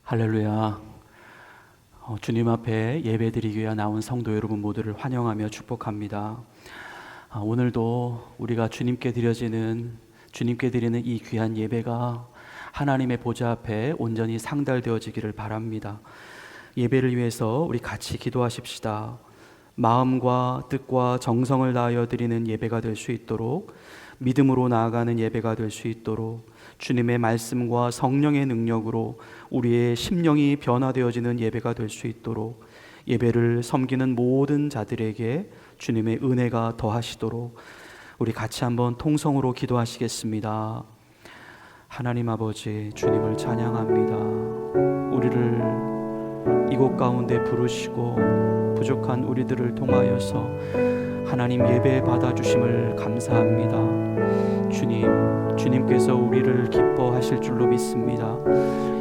할렐루야. 주님 앞에 예배드리기 위해 나온 성도 여러분 모두를 환영하며 축복합니다. 오늘도 우리가 주님께 드리는 이 귀한 예배가 하나님의 보좌 앞에 온전히 상달되어지기를 바랍니다. 예배를 위해서 우리 같이 기도하십시다. 마음과 뜻과 정성을 다하여 드리는 예배가 될 수 있도록, 믿음으로 나아가는 예배가 될 수 있도록, 주님의 말씀과 성령의 능력으로 우리의 심령이 변화되어지는 예배가 될 수 있도록, 예배를 섬기는 모든 자들에게 주님의 은혜가 더하시도록 우리 같이 한번 통성으로 기도하시겠습니다. 하나님 아버지, 주님을 찬양합니다. 우리를 이곳 가운데 부르시고 부족한 우리들을 통하여서 하나님 예배 받아주심을 감사합니다. 주님께서 우리를 기뻐하실 줄로 믿습니다.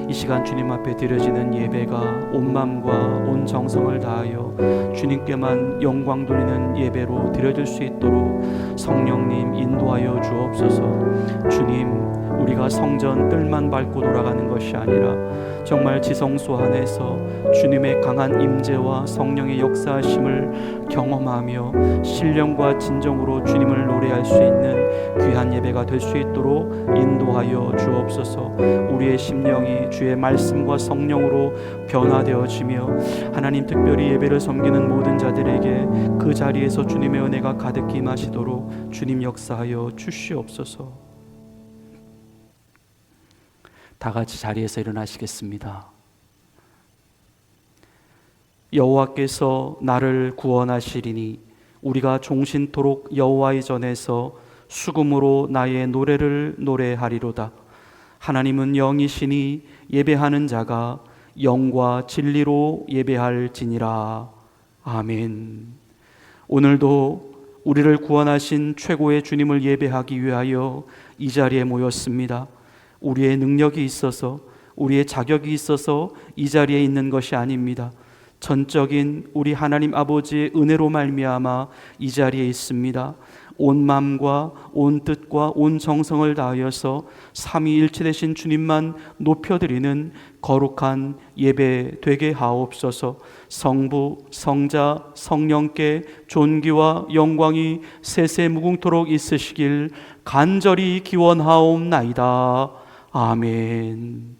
이 시간 주님 앞에 드려지는 예배가 온 마음과 온 정성을 다하여 주님께만 영광 돌리는 예배로 드려질 수 있도록 성령님 인도하여 주옵소서. 주님, 우리가 성전 뜰만 밟고 돌아가는 것이 아니라 정말 지성소 안에서 주님의 강한 임재와 성령의 역사하심을 경험하며 신령과 진정으로 주님을 노래할 수 있는 귀한 예배가 될 수 있도록 인도하여 주옵소서. 우리의 심령이 주의 말씀과 성령으로 변화되어지며 하나님, 특별히 예배를 섬기는 모든 자들에게 그 자리에서 주님의 은혜가 가득히 임하시도록 주님 역사하여 주시옵소서. 다 같이 자리에서 일어나시겠습니다. 여호와께서 나를 구원하시리니 우리가 종신토록 여호와의 전에서 수금으로 나의 노래를 노래하리로다. 하나님은 영이시니 예배하는 자가 영과 진리로 예배할지니라. 아멘. 오늘도 우리를 구원하신 최고의 주님을 예배하기 위하여 이 자리에 모였습니다. 우리의 능력이 있어서, 우리의 자격이 있어서 이 자리에 있는 것이 아닙니다. 전적인 우리 하나님 아버지의 은혜로 말미암아 이 자리에 있습니다. 온 마음과 온 뜻과 온 정성을 다하여서 삼위일체 되신 주님만 높여드리는 거룩한 예배 되게 하옵소서. 성부, 성자, 성령께 존귀와 영광이 세세 무궁토록 있으시길 간절히 기원하옵나이다. 아멘.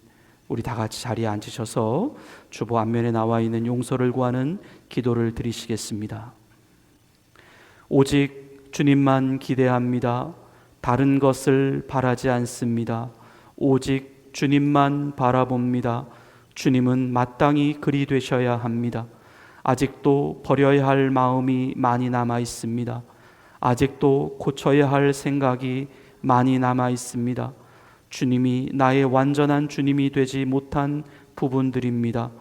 우리 다 같이 자리에 앉으셔서 주보 앞면에 나와 있는 용서를 구하는 기도를 드리시겠습니다. 오직 주님만 기대합니다. 다른 것을 바라지 않습니다. 오직 주님만 바라봅니다. 주님은 마땅히 그리 되셔야 합니다. 아직도 버려야 할 마음이 많이 남아 있습니다. 아직도 고쳐야 할 생각이 많이 남아 있습니다. 주님이 나의 완전한 주님이 되지 못한 부분들입니다.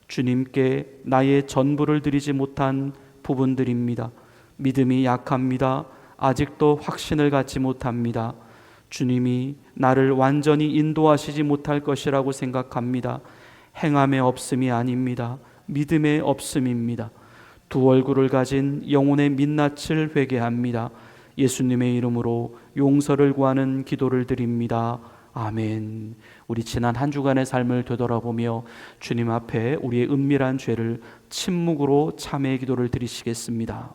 주님께 나의 전부를 드리지 못한 부분들입니다. 믿음이 약합니다. 아직도 확신을 갖지 못합니다. 주님이 나를 완전히 인도하시지 못할 것이라고 생각합니다. 행함의 없음이 아닙니다. 믿음의 없음입니다. 두 얼굴을 가진 영혼의 민낯을 회개합니다. 예수님의 이름으로 용서를 구하는 기도를 드립니다. 아멘. 우리 지난 한 주간의 삶을 되돌아보며 주님 앞에 우리의 은밀한 죄를 침묵으로 참회의 기도를 드리시겠습니다.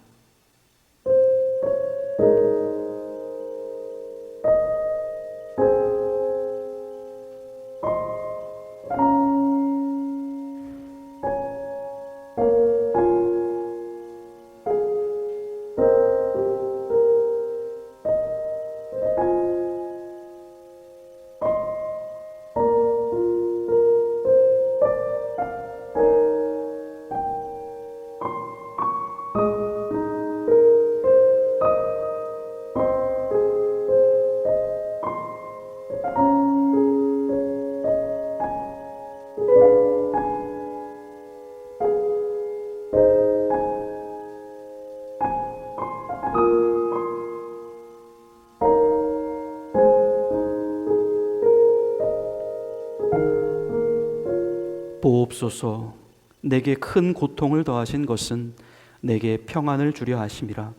보옵소서. 내게 큰 고통을 더하신 것은 내게 평안을 주려 하심이라.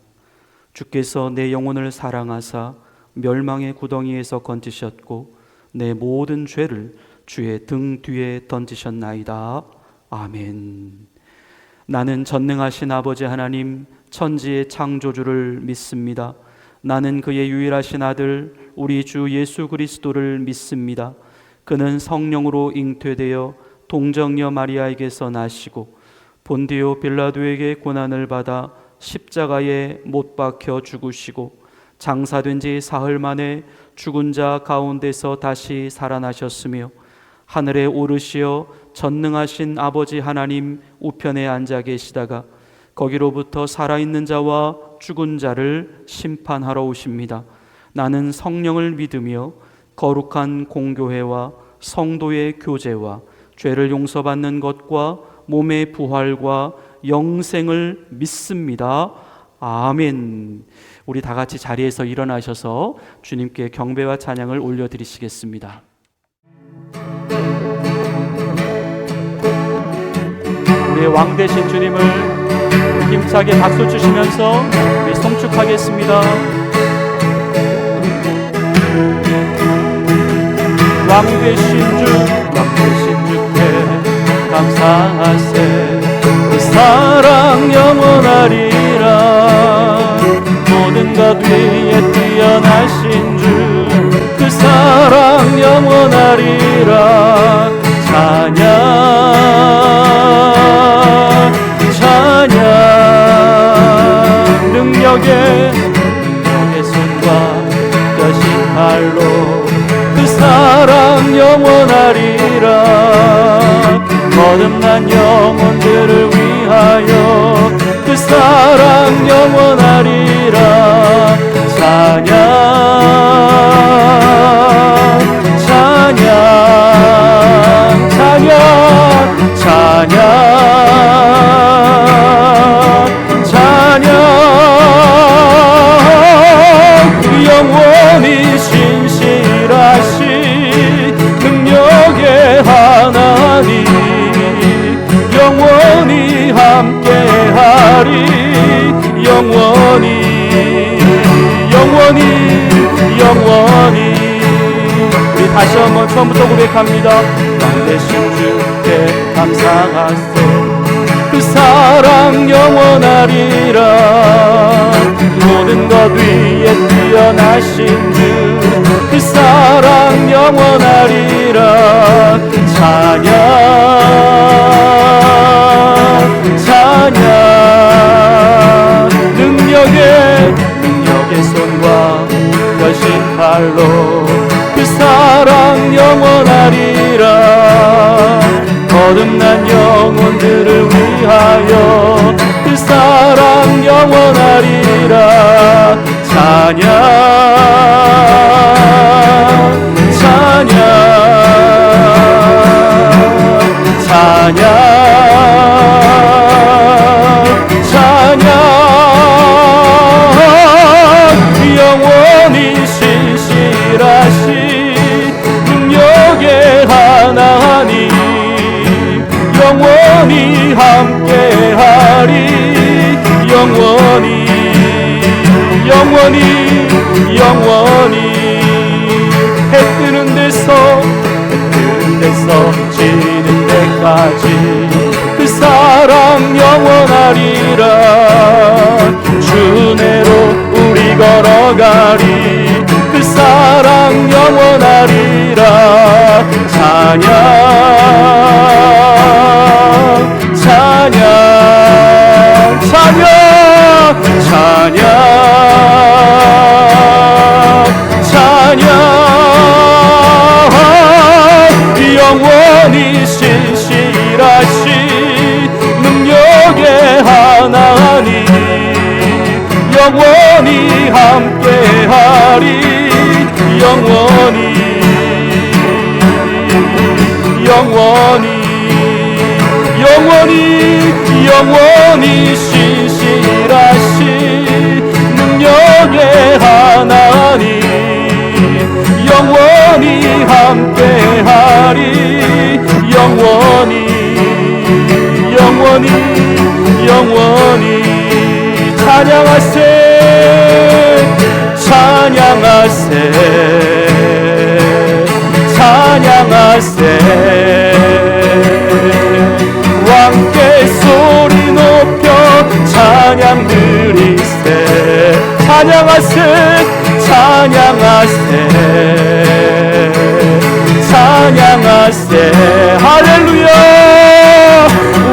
주께서 내 영혼을 사랑하사 멸망의 구덩이에서 건지셨고 내 모든 죄를 주의 등 뒤에 던지셨나이다. 아멘. 나는 전능하신 아버지 하나님 천지의 창조주를 믿습니다. 나는 그의 유일하신 아들 우리 주 예수 그리스도를 믿습니다. 그는 성령으로 잉태되어 동정녀 마리아에게서 나시고 본디오 빌라도에게 고난을 받아 십자가에 못 박혀 죽으시고 장사된 지 사흘 만에 죽은 자 가운데서 다시 살아나셨으며 하늘에 오르시어 전능하신 아버지 하나님 우편에 앉아 계시다가 거기로부터 살아있는 자와 죽은 자를 심판하러 오십니다. 나는 성령을 믿으며 거룩한 공교회와 성도의 교제와 죄를 용서받는 것과 몸의 부활과 영생을 믿습니다. 아멘. 우리 다 같이 자리에서 일어나셔서 주님께 경배와 찬양을 올려드리시겠습니다. 우리의 왕 되신 주님을 힘차게 박수 치시면서 우리 송축하겠습니다. 왕 되신 주께 감사하세. 그 사랑 영원하리라. 모든 것 위에 뛰어나신 주 그 사랑 영원하리라. 찬양 찬양. 능력의 손과 뼈신 발로 그 사랑 영원하리라. 거듭난 영혼들을 위하여 그 사랑 영원하리라. 찬양 찬양 찬양 찬양 찬양. 영원히 신실하신 능력의 하나님 영원히 함께하리. 영원히 영원히 영원히. 우리 다시 한번 처음부터 고백합니다. 왕 되신 주께 감사하세. 그 사랑 영원하리라. 모든 것 위에 뛰어나신 주 그 사랑 영원하리라. 찬양 찬양. 능력의 손과 여신 발로 그 사랑 영원하리라. 거듭난 영혼들을 위하여 그 사랑 영원하리라. 찬양 찬양 찬양 찬양. 영원히 신실하신 능력의 하나님 영원히 함께하리. 영원히 영원히 영원히. 해 뜨는 데서 지는 때까지 그 사랑 영원하리라. 주내로 우리 걸어가리. 그 사랑 영원하리라. 찬양 찬양 찬양 찬양 찬양. 영원히 신실하신 능력의 하나님 영원히 함께하리. 영원히 영원히 영원히 영원히 신실하신 능력의 하나님 영원히 함께하리. 영원히 영원히 영원히. 찬양하세 찬양하세 찬양하세 찬양하세 찬양하세 찬양하세 할렐루야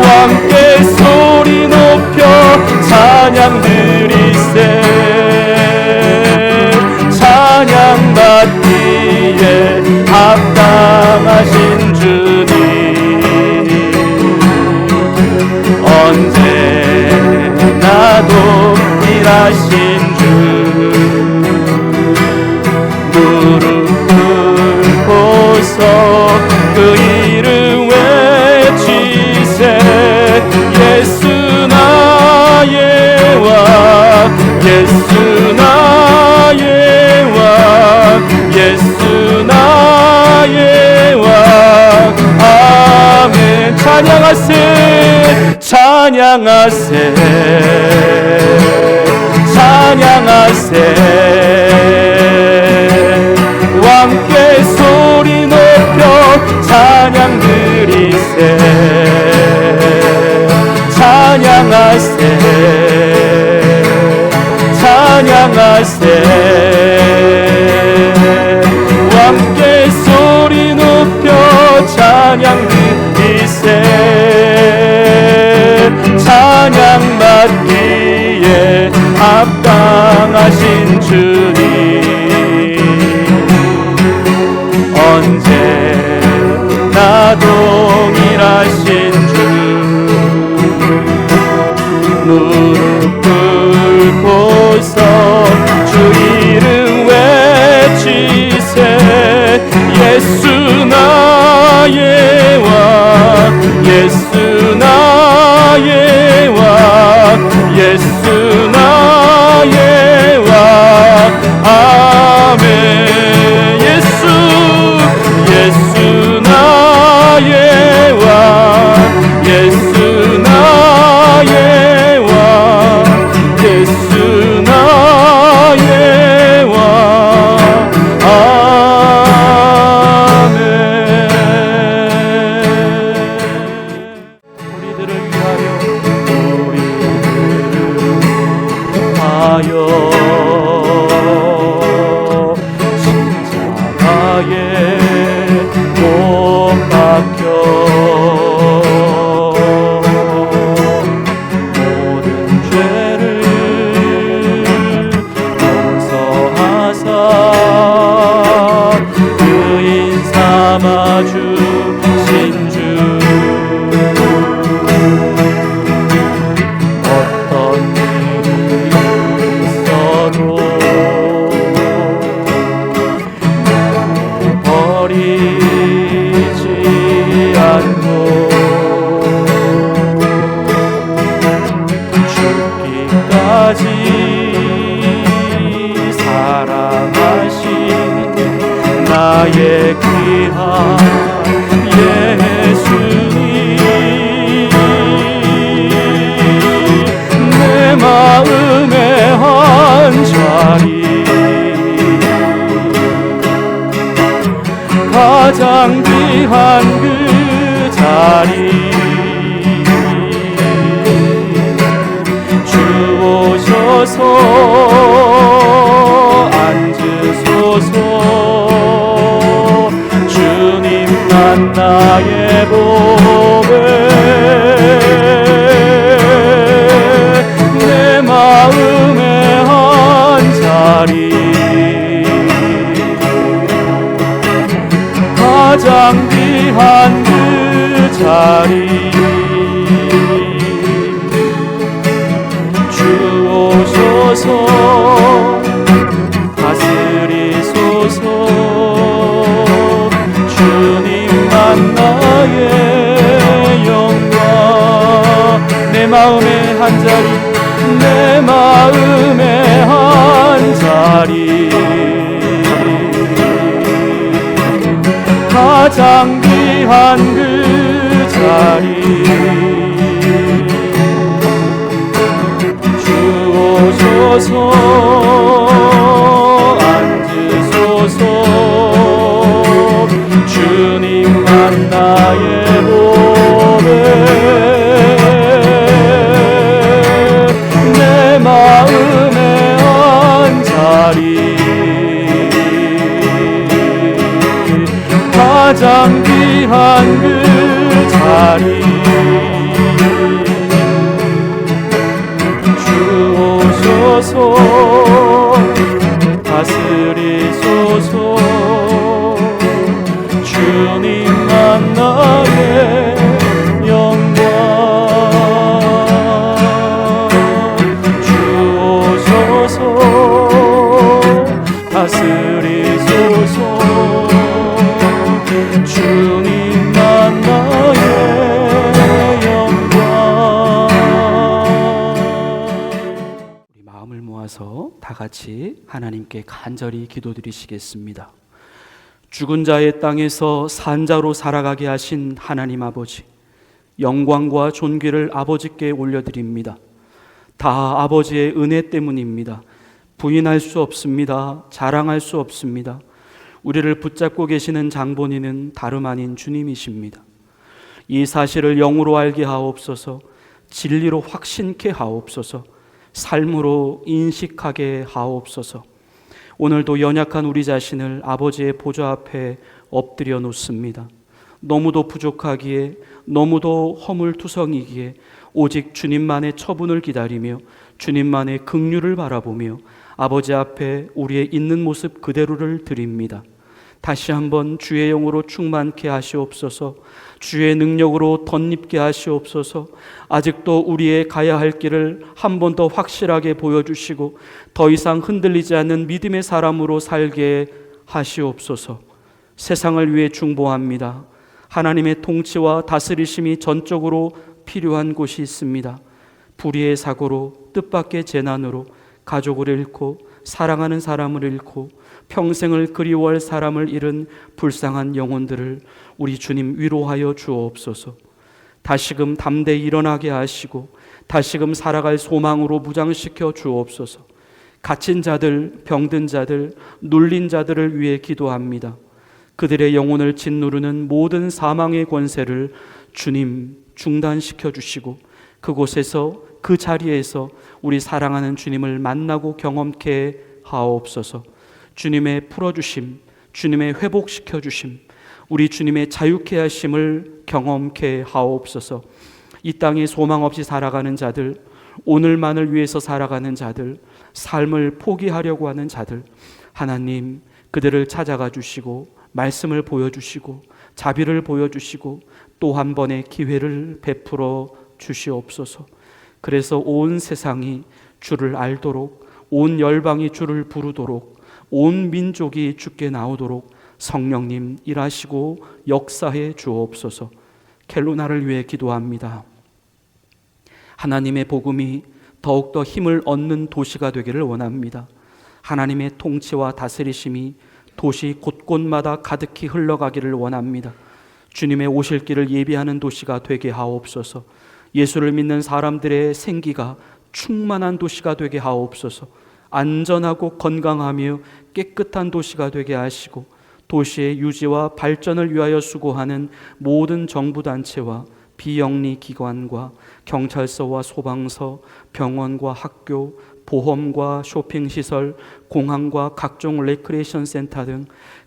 왕께 소리 높여 찬양 드리세 찬양 받기에 합당하신 주님 언제나 동일하신 주 무릎 꿇고서 그 이름 외치세 예수 나의 왕 예수 나의 왕 예수 나의 왕 아멘 찬양하세 찬양하세 찬양하세 왕께 소리 높여 찬양 드리세 찬양하세 찬양하세 왕께 소리 높여 찬양 드리세 찬양 받기에 합당하신 주님 언제나 동일하신 주 무릎 꿇고서 주 이름 외치세 예수 나의 왕 예수 나의 왕 예수 나의 왕 아멘 예수 예수 나의 왕 예수 나의 왕 예수 나의 왕 아멘 우리들을 위하여 십자가에 못 박혀 모든 죄를 용서하사 의인 삼아 주신 주 어떤 일이 있어도 버리지 않고 죽기까지 사랑하신 나의 귀한 예수님 내 마음에 한 자리 가장 귀한 그 자리 주 오셔서 앉으소서 주님만 나의 보배 내 마음에 한 자리 가장 귀한 그 자리 주 오셔서 다스리소서 주님만 나의 영광 내 마음에 한 자리 내 마음에 한 자리 가장 귀한 그 자리 주 오셔서 앉으소서 주님만 나의 보배 내 마음에 한 다 같이 하나님께 간절히 기도드리시겠습니다. 죽은 자의 땅에서 산자로 살아가게 하신 하나님 아버지, 영광과 존귀를 아버지께 올려드립니다. 다 아버지의 은혜 때문입니다. 부인할 수 없습니다. 자랑할 수 없습니다. 우리를 붙잡고 계시는 장본인은 다름 아닌 주님이십니다. 이 사실을 영으로 알게 하옵소서, 진리로 확신케 하옵소서, 삶으로 인식하게 하옵소서. 오늘도 연약한 우리 자신을 아버지의 보좌 앞에 엎드려 놓습니다. 너무도 부족하기에, 너무도 허물투성이기에 오직 주님만의 처분을 기다리며 주님만의 긍휼을 바라보며 아버지 앞에 우리의 있는 모습 그대로를 드립니다. 다시 한번 주의 영으로 충만케 하시옵소서. 주의 능력으로 덧입게 하시옵소서. 아직도 우리의 가야 할 길을 한 번 더 확실하게 보여주시고 더 이상 흔들리지 않는 믿음의 사람으로 살게 하시옵소서. 세상을 위해 중보합니다. 하나님의 통치와 다스리심이 전적으로 필요한 곳이 있습니다. 불의의 사고로, 뜻밖의 재난으로 가족을 잃고 사랑하는 사람을 잃고 평생을 그리워할 사람을 잃은 불쌍한 영혼들을 우리 주님 위로하여 주옵소서. 다시금 담대히 일어나게 하시고 다시금 살아갈 소망으로 무장시켜 주옵소서. 갇힌 자들, 병든 자들, 눌린 자들을 위해 기도합니다. 그들의 영혼을 짓누르는 모든 사망의 권세를 주님 중단시켜 주시고 그곳에서, 그 자리에서 우리 사랑하는 주님을 만나고 경험케 하옵소서. 주님의 풀어주심, 주님의 회복시켜 주심, 우리 주님의 자유케 하심을 경험케 하옵소서. 이 땅에 소망 없이 살아가는 자들, 오늘만을 위해서 살아가는 자들, 삶을 포기하려고 하는 자들, 하나님 그들을 찾아가 주시고 말씀을 보여주시고 자비를 보여주시고 또 한 번의 기회를 베풀어 주시옵소서. 그래서 온 세상이 주를 알도록, 온 열방이 주를 부르도록, 온 민족이 주께 나오도록 성령님 일하시고 역사해 주옵소서. 켈로나를 위해 기도합니다. 하나님의 복음이 더욱더 힘을 얻는 도시가 되기를 원합니다. 하나님의 통치와 다스리심이 도시 곳곳마다 가득히 흘러가기를 원합니다. 주님의 오실 길을 예비하는 도시가 되게 하옵소서. 예수를 믿는 사람들의 생기가 충만한 도시가 되게 하옵소서. 안전하고 건강하며 깨끗한 도시가 되게 하시고 도시의 유지와 발전을 위하여 수고하는 모든 정부단체와 비영리 기관과 경찰서와 소방서, 병원과 학교, 보험과 쇼핑시설, 공항과 각종 레크레이션 센터 등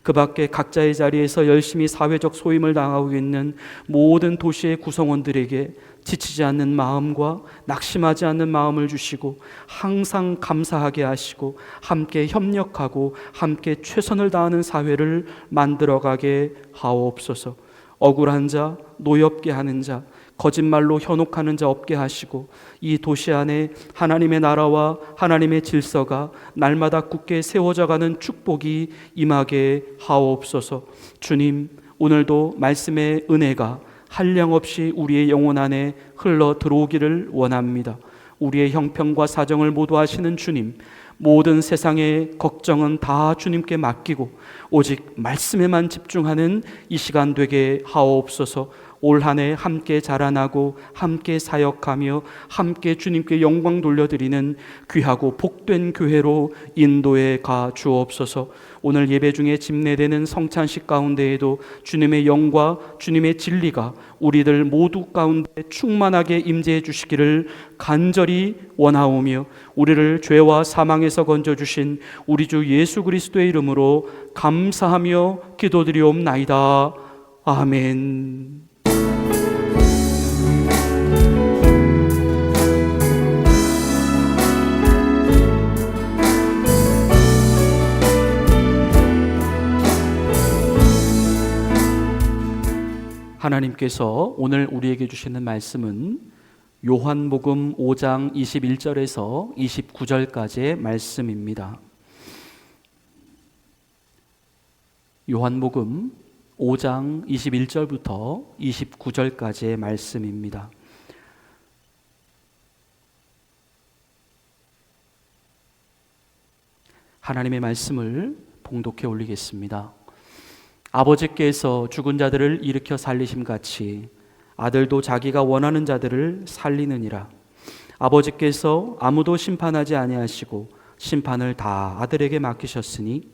그 밖에 각자의 자리에서 열심히 사회적 소임을 당하고 있는 모든 도시의 구성원들에게 지치지 않는 마음과 낙심하지 않는 마음을 주시고 항상 감사하게 하시고 함께 협력하고 함께 최선을 다하는 사회를 만들어가게 하옵소서. 억울한 자, 노엽게 하는 자, 거짓말로 현혹하는 자 없게 하시고 이 도시 안에 하나님의 나라와 하나님의 질서가 날마다 굳게 세워져가는 축복이 임하게 하옵소서. 주님, 오늘도 말씀의 은혜가 한량없이 우리의 영혼 안에 흘러 들어오기를 원합니다. 우리의 형편과 사정을 모두 아시는 주님, 모든 세상의 걱정은 다 주님께 맡기고 오직 말씀에만 집중하는 이 시간 되게 하옵소서. 올 한 해 함께 자라나고 함께 사역하며 함께 주님께 영광 돌려드리는 귀하고 복된 교회로 인도해 가 주옵소서. 오늘 예배 중에 집례되는 성찬식 가운데에도 주님의 영과 주님의 진리가 우리들 모두 가운데 충만하게 임재해 주시기를 간절히 원하오며 우리를 죄와 사망에서 건져주신 우리 주 예수 그리스도의 이름으로 감사하며 기도드리옵나이다. 아멘. 하나님께서 오늘 우리에게 주시는 말씀은 요한복음 5장 21절에서 29절까지의 말씀입니다. 요한복음 5장 21절부터 29절까지의 말씀입니다. 하나님의 말씀을 봉독해 올리겠습니다. 아버지께서 죽은 자들을 일으켜 살리심 같이 아들도 자기가 원하는 자들을 살리느니라. 아버지께서 아무도 심판하지 아니하시고 심판을 다 아들에게 맡기셨으니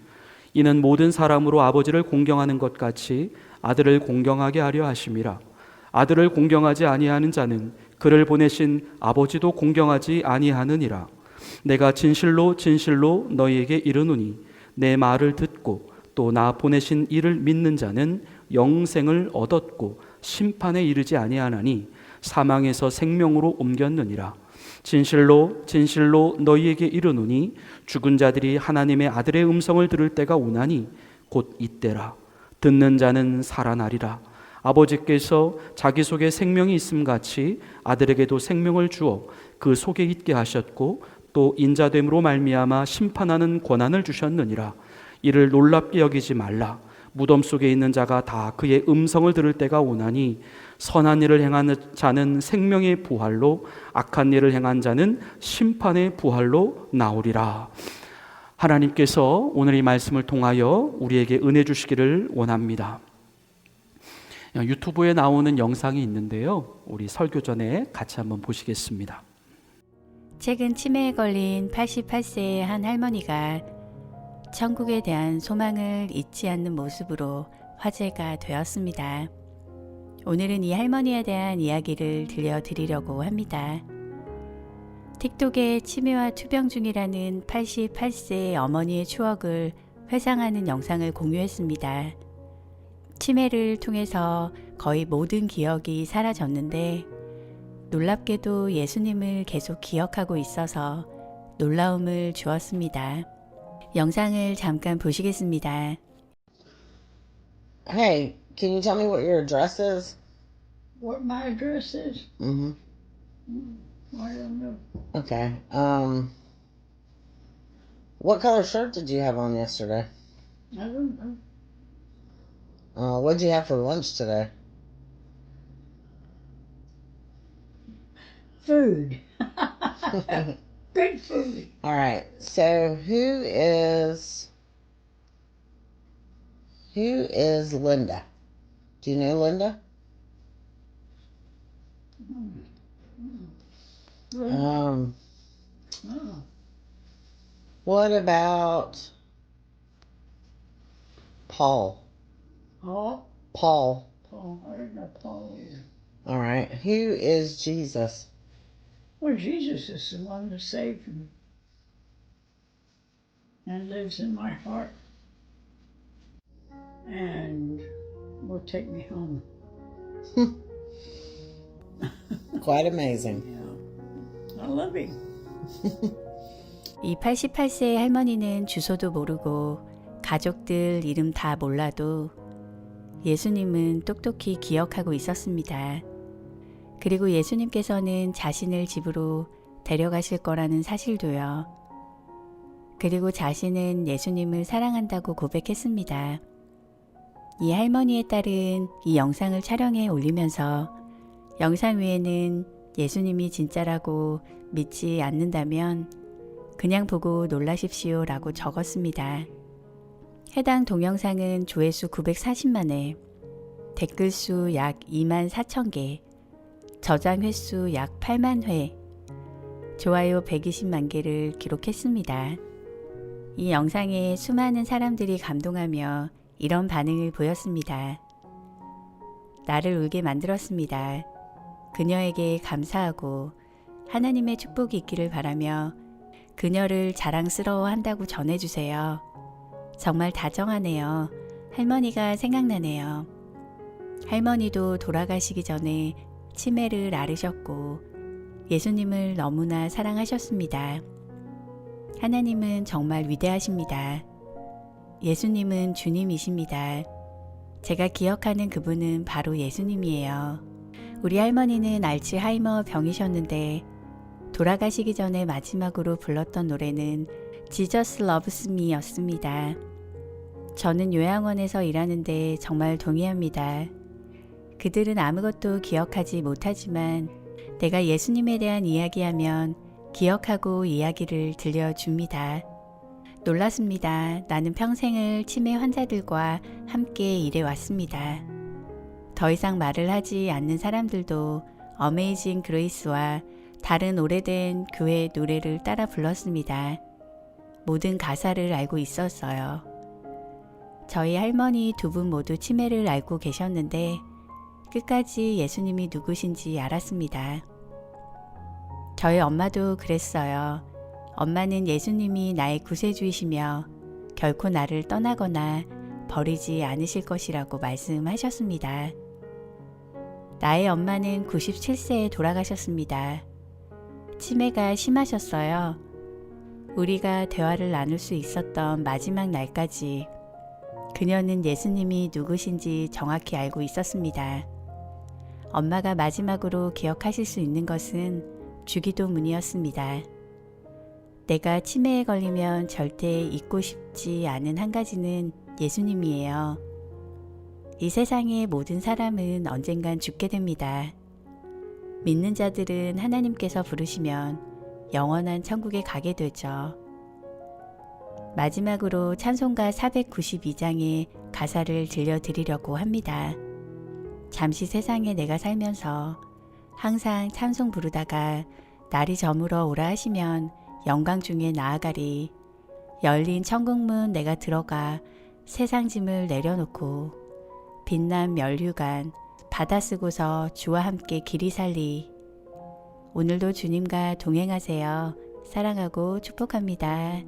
이는 모든 사람으로 아버지를 공경하는 것 같이 아들을 공경하게 하려 하심이라. 아들을 공경하지 아니하는 자는 그를 보내신 아버지도 공경하지 아니하느니라. 내가 진실로 진실로 너희에게 이르노니 내 말을 듣고 또 나 보내신 이를 믿는 자는 영생을 얻었고 심판에 이르지 아니하나니 사망에서 생명으로 옮겼느니라. 진실로 진실로 너희에게 이르노니 죽은 자들이 하나님의 아들의 음성을 들을 때가 오나니 곧 이때라. 듣는 자는 살아나리라. 아버지께서 자기 속에 생명이 있음 같이 아들에게도 생명을 주어 그 속에 있게 하셨고 또 인자됨으로 말미암아 심판하는 권한을 주셨느니라. 이를 놀랍게 여기지 말라. 무덤 속에 있는 자가 다 그의 음성을 들을 때가 오나니 선한 일을 행하는 자는 생명의 부활로 악한 일을 행한 자는 심판의 부활로 나오리라. 하나님께서 오늘 이 말씀을 통하여 우리에게 은혜 주시기를 원합니다. 유튜브에 나오는 영상이 있는데요. 우리 설교 전에 같이 한번 보시겠습니다. 최근 치매에 걸린 88세의 한 할머니가 천국에 대한 소망을 잊지 않는 모습으로 화제가 되었습니다. 오늘은 이 할머니에 대한 이야기를 들려드리려고 합니다. 틱톡에 치매와 투병 중이라는 88세의 어머니의 추억을 회상하는 영상을 공유했습니다. 치매를 통해서 거의 모든 기억이 사라졌는데 놀랍게도 예수님을 계속 기억하고 있어서 놀라움을 주었습니다. 영상을 잠깐 보시겠습니다. Hey, can you tell me what your address is? What my address is? Mm-hmm. I don't know. Okay. What color shirt did you have on yesterday? I don't know. What'd you have for lunch today? Food. Good food. All right. So who is Linda? Do you know Linda? Oh. What about Paul? Paul? Paul. Paul. I don't know Paul either. All right. Who is Jesus? Well, Jesus is the one that saved me and lives in my heart and will take me home. Quite amazing. Yeah. I love him. 이 88세의 할머니는 주소도 모르고 가족들 이름 다 몰라도 예수님은 똑똑히 기억하고 있었습니다. 그리고 예수님께서는 자신을 집으로 데려가실 거라는 사실도요. 그리고 자신은 예수님을 사랑한다고 고백했습니다. 이 할머니의 딸은 이 영상을 촬영해 올리면서 영상 위에는 예수님이 진짜라고 믿지 않는다면 그냥 보고 놀라십시오 라고 적었습니다. 해당 동영상은 조회수 940만 회, 댓글 수 약 2만 4천 개, 저장 횟수 약 8만 회, 좋아요 120만 개를 기록했습니다. 이 영상에 수많은 사람들이 감동하며 이런 반응을 보였습니다. 나를 울게 만들었습니다. 그녀에게 감사하고 하나님의 축복이 있기를 바라며 그녀를 자랑스러워한다고 전해주세요. 정말 다정하네요. 할머니가 생각나네요. 할머니도 돌아가시기 전에 치매를 앓으셨고 예수님을 너무나 사랑하셨습니다. 하나님은 정말 위대하십니다. 예수님은 주님이십니다. 제가 기억하는 그분은 바로 예수님이에요. 우리 할머니는 알츠하이머 병이셨는데 돌아가시기 전에 마지막으로 불렀던 노래는 Jesus Loves Me 였습니다. 저는 요양원에서 일하는데 정말 동의합니다. 그들은 아무것도 기억하지 못하지만 내가 예수님에 대한 이야기하면 기억하고 이야기를 들려줍니다. 놀랐습니다. 나는 평생을 치매 환자들과 함께 일해왔습니다. 더 이상 말을 하지 않는 사람들도 어메이징 그레이스와 다른 오래된 교회 노래를 따라 불렀습니다. 모든 가사를 알고 있었어요. 저희 할머니 두 분 모두 치매를 앓고 계셨는데 끝까지 예수님이 누구신지 알았습니다. 저희 엄마도 그랬어요. 엄마는 예수님이 나의 구세주이시며 결코 나를 떠나거나 버리지 않으실 것이라고 말씀하셨습니다. 나의 엄마는 97세에 돌아가셨습니다. 치매가 심하셨어요. 우리가 대화를 나눌 수 있었던 마지막 날까지 그녀는 예수님이 누구신지 정확히 알고 있었습니다. 엄마가 마지막으로 기억하실 수 있는 것은 주기도문이었습니다. 내가 치매에 걸리면 절대 잊고 싶지 않은 한 가지는 예수님이에요. 이 세상의 모든 사람은 언젠간 죽게 됩니다. 믿는 자들은 하나님께서 부르시면 영원한 천국에 가게 되죠. 마지막으로 찬송가 492장의 가사를 들려드리려고 합니다. 잠시 세상에 내가 살면서 항상 찬송 부르다가 날이 저물어 오라 하시면 영광 중에 나아가리. 열린 천국문 내가 들어가 세상 짐을 내려놓고 빛난 면류관 받아 쓰고서 주와 함께 길이 살리. 오늘도 주님과 동행하세요. 사랑하고 축복합니다.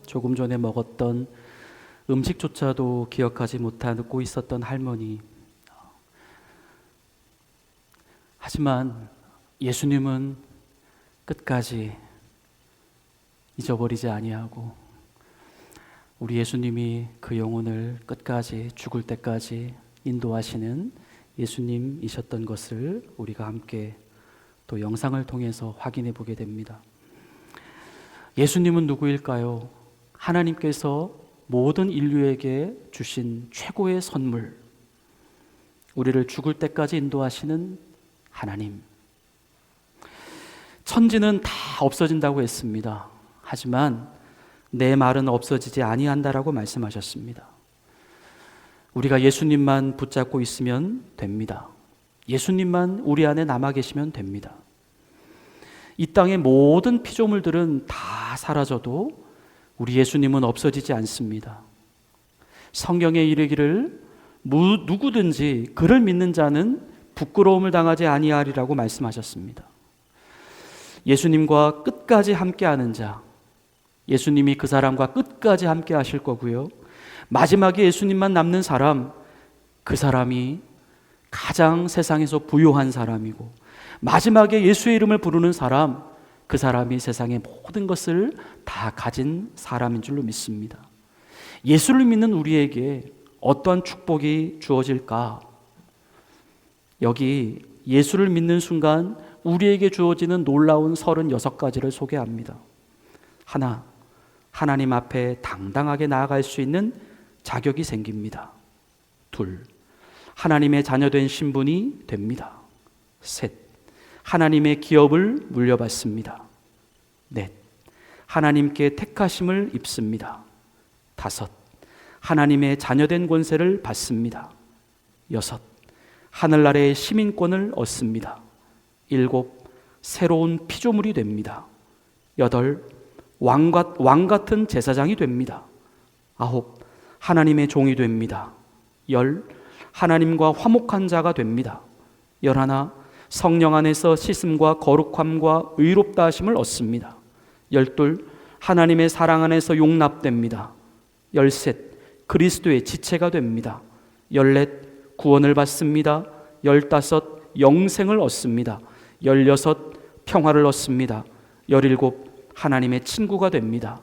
조금 전에 먹었던 음식조차도 기억하지 못하고 있었던 할머니. 하지만 예수님은 끝까지 잊어버리지 아니하고 우리 예수님이 그 영혼을 끝까지 죽을 때까지 인도하시는 예수님이셨던 것을 우리가 함께 또 영상을 통해서 확인해 보게 됩니다. 예수님은 누구일까요? 하나님께서 모든 인류에게 주신 최고의 선물, 우리를 죽을 때까지 인도하시는 하나님. 천지는 다 없어진다고 했습니다. 하지만 내 말은 없어지지 아니한다라고 말씀하셨습니다. 우리가 예수님만 붙잡고 있으면 됩니다. 예수님만 우리 안에 남아 계시면 됩니다. 이 땅의 모든 피조물들은 다 사라져도 우리 예수님은 없어지지 않습니다. 성경에 이르기를 누구든지 그를 믿는 자는 부끄러움을 당하지 아니하리라고 말씀하셨습니다. 예수님과 끝까지 함께하는 자, 예수님이 그 사람과 끝까지 함께 하실 거고요. 마지막에 예수님만 남는 사람, 그 사람이 가장 세상에서 부요한 사람이고, 마지막에 예수의 이름을 부르는 사람, 그 사람이 세상의 모든 것을 다 가진 사람인 줄로 믿습니다. 예수를 믿는 우리에게 어떠한 축복이 주어질까? 여기 예수를 믿는 순간 우리에게 주어지는 놀라운 36가지를 소개합니다. 하나, 하나님 앞에 당당하게 나아갈 수 있는 자격이 생깁니다. 둘, 하나님의 자녀된 신분이 됩니다. 셋, 하나님의 기업을 물려받습니다. 넷, 하나님께 택하심을 입습니다. 다섯, 하나님의 자녀된 권세를 받습니다. 여섯, 하늘나라의 시민권을 얻습니다. 일곱, 새로운 피조물이 됩니다. 여덟, 왕 같은 제사장이 됩니다. 아홉, 하나님의 종이 됩니다. 열, 하나님과 화목한 자가 됩니다. 열하나, 성령 안에서 씻음과 거룩함과 의롭다 하심을 얻습니다. 열둘, 하나님의 사랑 안에서 용납됩니다. 열셋, 그리스도의 지체가 됩니다. 열넷, 구원을 받습니다. 열다섯, 영생을 얻습니다. 열여섯, 평화를 얻습니다. 열일곱, 하나님의 친구가 됩니다.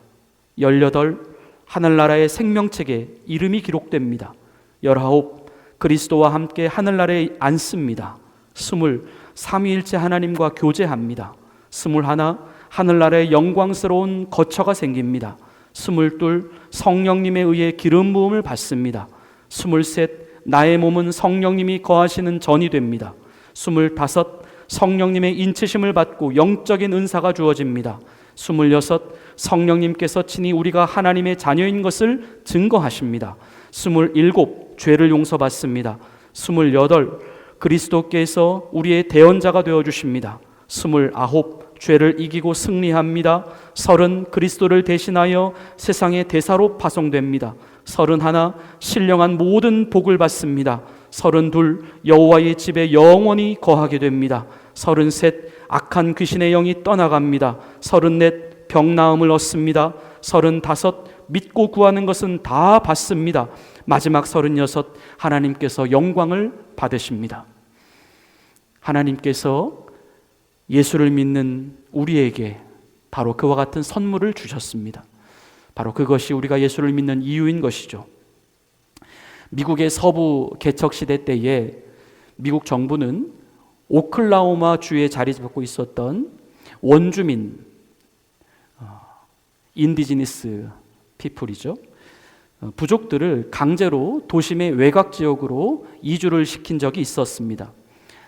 열여덟, 하늘나라의 생명책에 이름이 기록됩니다. 열아홉, 그리스도와 함께 하늘나라에 앉습니다. 스물, 삼위일체 하나님과 교제합니다. 스물하나, 하늘나라의 영광스러운 거처가 생깁니다. 스물둘, 성령님에 의해 기름 부음을 받습니다. 스물셋, 나의 몸은 성령님이 거하시는 전이 됩니다. 스물다섯, 성령님의 인치심을 받고 영적인 은사가 주어집니다. 26, 성령님께서 친히 우리가 하나님의 자녀인 것을 증거하십니다. 27, 죄를 용서받습니다. 28, 그리스도께서 우리의 대언자가 되어주십니다. 29, 죄를 이기고 승리합니다. 30, 그리스도를 대신하여 세상의 대사로 파송됩니다. 31, 신령한 모든 복을 받습니다. 32, 여호와의 집에 영원히 거하게 됩니다. 33, 악한 귀신의 영이 떠나갑니다. 34, 병 나음을 얻습니다. 35, 믿고 구하는 것은 다 받습니다. 마지막 36, 하나님께서 영광을 받으십니다. 하나님께서 예수를 믿는 우리에게 바로 그와 같은 선물을 주셨습니다. 바로 그것이 우리가 예수를 믿는 이유인 것이죠. 미국의 서부 개척 시대 때에 미국 정부는 오클라호마 주에 자리 잡고 있었던 원주민, 인디지니스 피플이죠. 부족들을 강제로 도심의 외곽 지역으로 이주를 시킨 적이 있었습니다.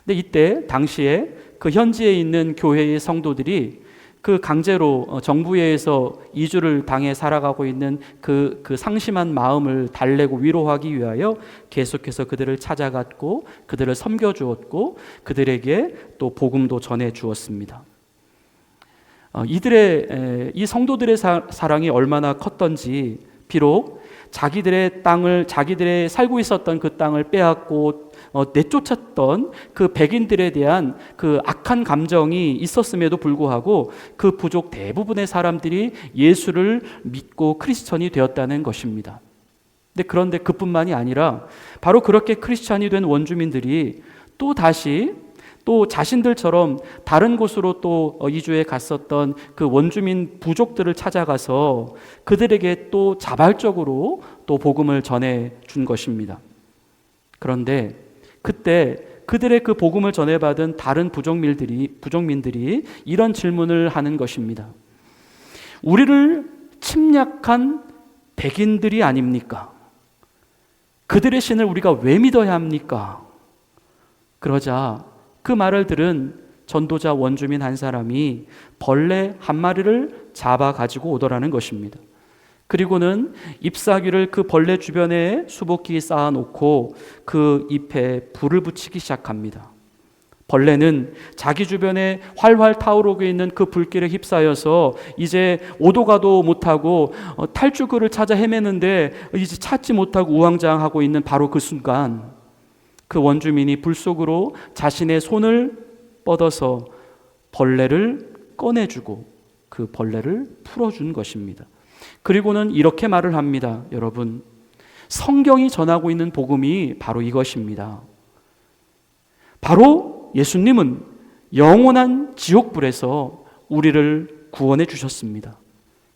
근데 이때 당시에 그 현지에 있는 교회의 성도들이 그 강제로 정부에서 이주를 당해 살아가고 있는 그 상심한 마음을 달래고 위로하기 위하여 계속해서 그들을 찾아갔고 그들을 섬겨주었고 그들에게 또 복음도 전해주었습니다. 이 성도들의 사랑이 얼마나 컸던지 비록 자기들의 땅을, 자기들의 살고 있었던 그 땅을 빼앗고 내쫓았던 그 백인들에 대한 그 악한 감정이 있었음에도 불구하고 그 부족 대부분의 사람들이 예수를 믿고 크리스천이 되었다는 것입니다. 그런데 그뿐만이 아니라 바로 그렇게 크리스천이 된 원주민들이 또 다시 또 자신들처럼 다른 곳으로 또 이주해 갔었던 그 원주민 부족들을 찾아가서 그들에게 또 자발적으로 또 복음을 전해 준 것입니다. 그런데 그때 그들의 그 복음을 전해받은 다른 부족민들이 이런 질문을 하는 것입니다. 우리를 침략한 백인들이 아닙니까? 그들의 신을 우리가 왜 믿어야 합니까? 그러자 그 말을 들은 전도자 원주민 한 사람이 벌레 한 마리를 잡아 가지고 오더라는 것입니다. 그리고는 잎사귀를 그 벌레 주변에 수북히 쌓아놓고 그 잎에 불을 붙이기 시작합니다. 벌레는 자기 주변에 활활 타오르고 있는 그 불길에 휩싸여서 이제 오도 가도 못하고 탈출구를 찾아 헤매는데 이제 찾지 못하고 우왕좌왕하고 있는 바로 그 순간 그 원주민이 불 속으로 자신의 손을 뻗어서 벌레를 꺼내주고 그 벌레를 풀어준 것입니다. 그리고는 이렇게 말을 합니다. 여러분, 성경이 전하고 있는 복음이 바로 이것입니다. 바로 예수님은 영원한 지옥불에서 우리를 구원해 주셨습니다.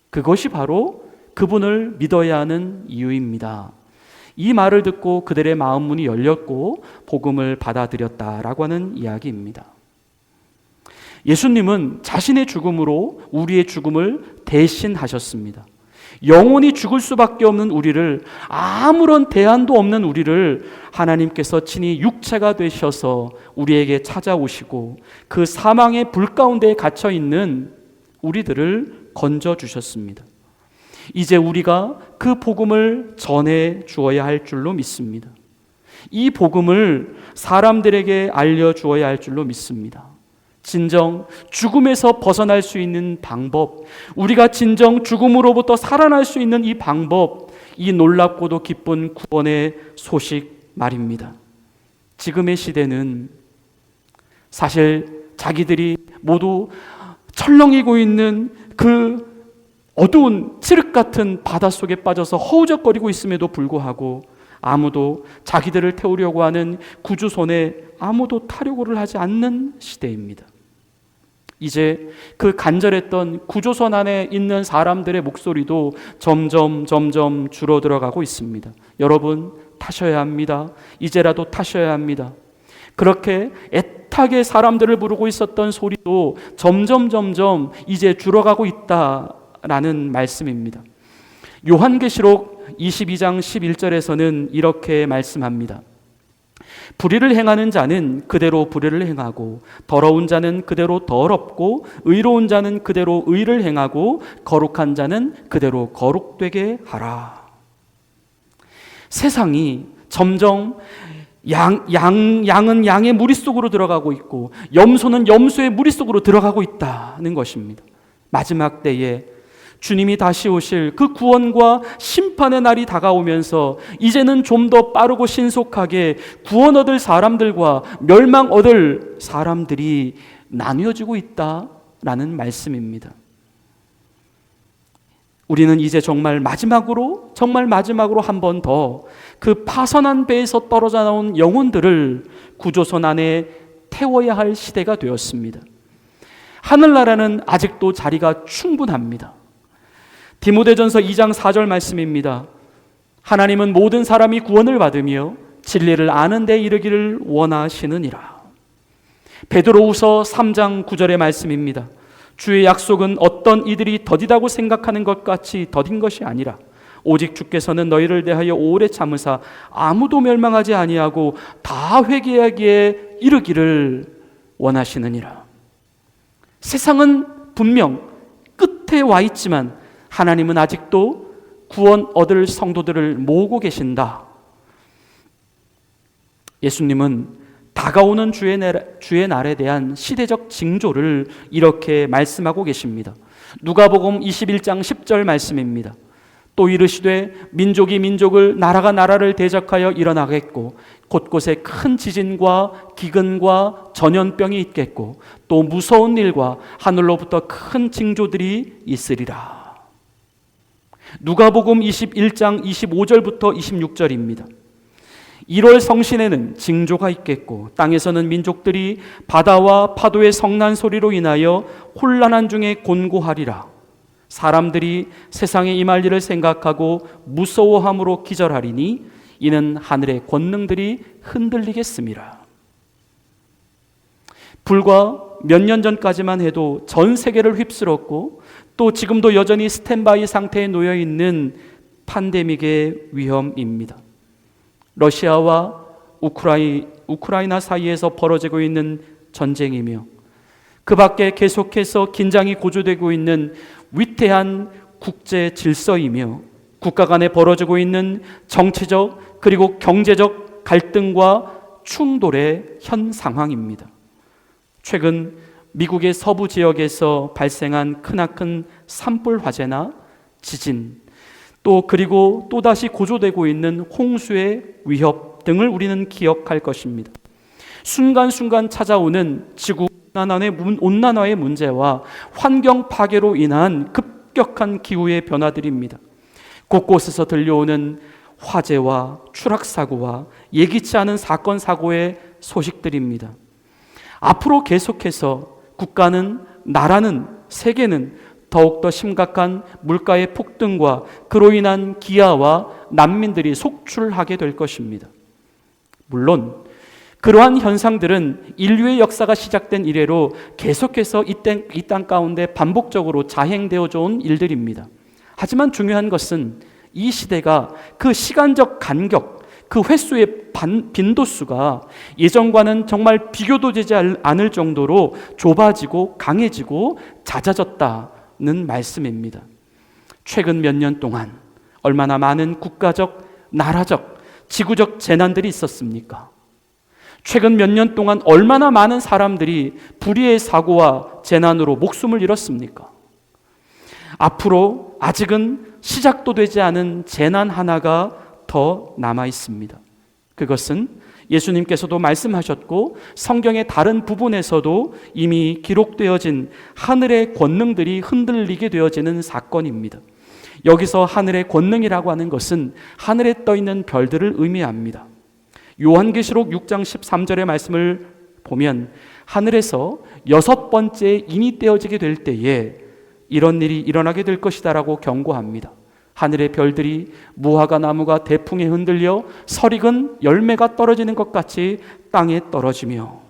그것이 바로 그분을 믿어야 하는 이유입니다. 이 말을 듣고 그들의 마음 문이 열렸고 복음을 받아들였다라고 하는 이야기입니다. 예수님은 자신의 죽음으로 우리의 죽음을 대신하셨습니다. 영원히 죽을 수밖에 없는 우리를, 아무런 대안도 없는 우리를 하나님께서 친히 육체가 되셔서 우리에게 찾아오시고 그 사망의 불 가운데에 갇혀 있는 우리들을 건져 주셨습니다. 이제 우리가 그 복음을 전해 주어야 할 줄로 믿습니다. 이 복음을 사람들에게 알려 주어야 할 줄로 믿습니다. 진정 죽음에서 벗어날 수 있는 방법, 우리가 진정 죽음으로부터 살아날 수 있는 이 방법, 이 놀랍고도 기쁜 구원의 소식 말입니다. 지금의 시대는 사실 자기들이 모두 철렁이고 있는 그 어두운 칠흑 같은 바닷속에 빠져서 허우적거리고 있음에도 불구하고 아무도 자기들을 태우려고 하는 구주선에 아무도 타려고를 하지 않는 시대입니다. 이제 그 간절했던 구조선 안에 있는 사람들의 목소리도 점점 줄어들어가고 있습니다. 여러분, 타셔야 합니다. 이제라도 타셔야 합니다. 그렇게 애타게 사람들을 부르고 있었던 소리도 점점 이제 줄어가고 있다라는 말씀입니다. 요한계시록 22장 11절에서는 이렇게 말씀합니다. 불의를 행하는 자는 그대로 불의를 행하고, 더러운 자는 그대로 더럽고, 의로운 자는 그대로 의를 행하고, 거룩한 자는 그대로 거룩되게 하라. 세상이 점점 양은 양의 무리 속으로 들어가고 있고, 염소는 염소의 무리 속으로 들어가고 있다는 것입니다. 마지막 때에 주님이 다시 오실 그 구원과 심판의 날이 다가오면서 이제는 좀 더 빠르고 신속하게 구원 얻을 사람들과 멸망 얻을 사람들이 나뉘어지고 있다라는 말씀입니다. 우리는 이제 정말 마지막으로 한 번 더 그 파선한 배에서 떨어져 나온 영혼들을 구조선 안에 태워야 할 시대가 되었습니다. 하늘나라는 아직도 자리가 충분합니다. 디모데전서 2장 4절 말씀입니다. 하나님은 모든 사람이 구원을 받으며 진리를 아는 데 이르기를 원하시느니라. 베드로후서 3장 9절의 말씀입니다. 주의 약속은 어떤 이들이 더디다고 생각하는 것 같이 더딘 것이 아니라 오직 주께서는 너희를 대하여 오래 참으사 아무도 멸망하지 아니하고 다 회개하기에 이르기를 원하시느니라. 세상은 분명 끝에 와 있지만 하나님은 아직도 구원 얻을 성도들을 모으고 계신다. 예수님은 다가오는 주의 날에 대한 시대적 징조를 이렇게 말씀하고 계십니다. 누가복음 21장 10절 말씀입니다. 또 이르시되 민족이 민족을, 나라가 나라를 대적하여 일어나겠고 곳곳에 큰 지진과 기근과 전염병이 있겠고 또 무서운 일과 하늘로부터 큰 징조들이 있으리라. 누가복음 21장 25절부터 26절입니다. 1월 성신에는 징조가 있겠고 땅에서는 민족들이 바다와 파도의 성난 소리로 인하여 혼란한 중에 곤고하리라. 사람들이 세상에 임할 일을 생각하고 무서워함으로 기절하리니 이는 하늘의 권능들이 흔들리겠습니다. 불과 몇 년 전까지만 해도 전 세계를 휩쓸었고 또 지금도 여전히 스탠바이 상태에 놓여 있는 팬데믹의 위험입니다. 러시아와 우크라이나 사이에서 벌어지고 있는 전쟁이며 그 밖에 계속해서 긴장이 고조되고 있는 위태한 국제 질서이며 국가 간에 벌어지고 있는 정치적 그리고 경제적 갈등과 충돌의 현 상황입니다. 최근 미국의 서부 지역에서 발생한 크나큰 산불 화재나 지진, 그리고 또다시 고조되고 있는 홍수의 위협 등을 우리는 기억할 것입니다. 순간순간 찾아오는 지구 온난화의 문제와 환경 파괴로 인한 급격한 기후의 변화들입니다. 곳곳에서 들려오는 화재와 추락사고와 예기치 않은 사건, 사고의 소식들입니다. 앞으로 계속해서 국가는, 나라는, 세계는 더욱더 심각한 물가의 폭등과 그로 인한 기아와 난민들이 속출하게 될 것입니다. 물론 그러한 현상들은 인류의 역사가 시작된 이래로 계속해서 이 땅 가운데 반복적으로 자행되어져 온 일들입니다. 하지만 중요한 것은 이 시대가 그 시간적 간격, 그 횟수의 빈도수가 예전과는 정말 비교도 되지 않을 정도로 좁아지고 강해지고 잦아졌다는 말씀입니다. 최근 몇 년 동안 얼마나 많은 국가적, 나라적, 지구적 재난들이 있었습니까? 최근 몇 년 동안 얼마나 많은 사람들이 불의의 사고와 재난으로 목숨을 잃었습니까? 앞으로 아직은 시작도 되지 않은 재난 하나가 더 남아 있습니다. 그것은 예수님께서도 말씀하셨고 성경의 다른 부분에서도 이미 기록되어진 하늘의 권능들이 흔들리게 되어지는 사건입니다. 여기서 하늘의 권능이라고 하는 것은 하늘에 떠 있는 별들을 의미합니다. 요한계시록 6장 13절의 말씀을 보면 하늘에서 6번째 인이 떼어지게 될 때에 이런 일이 일어나게 될 것이다라고 경고합니다. 하늘의 별들이 무화과 나무가 대풍에 흔들려 설익은 열매가 떨어지는 것 같이 땅에 떨어지며,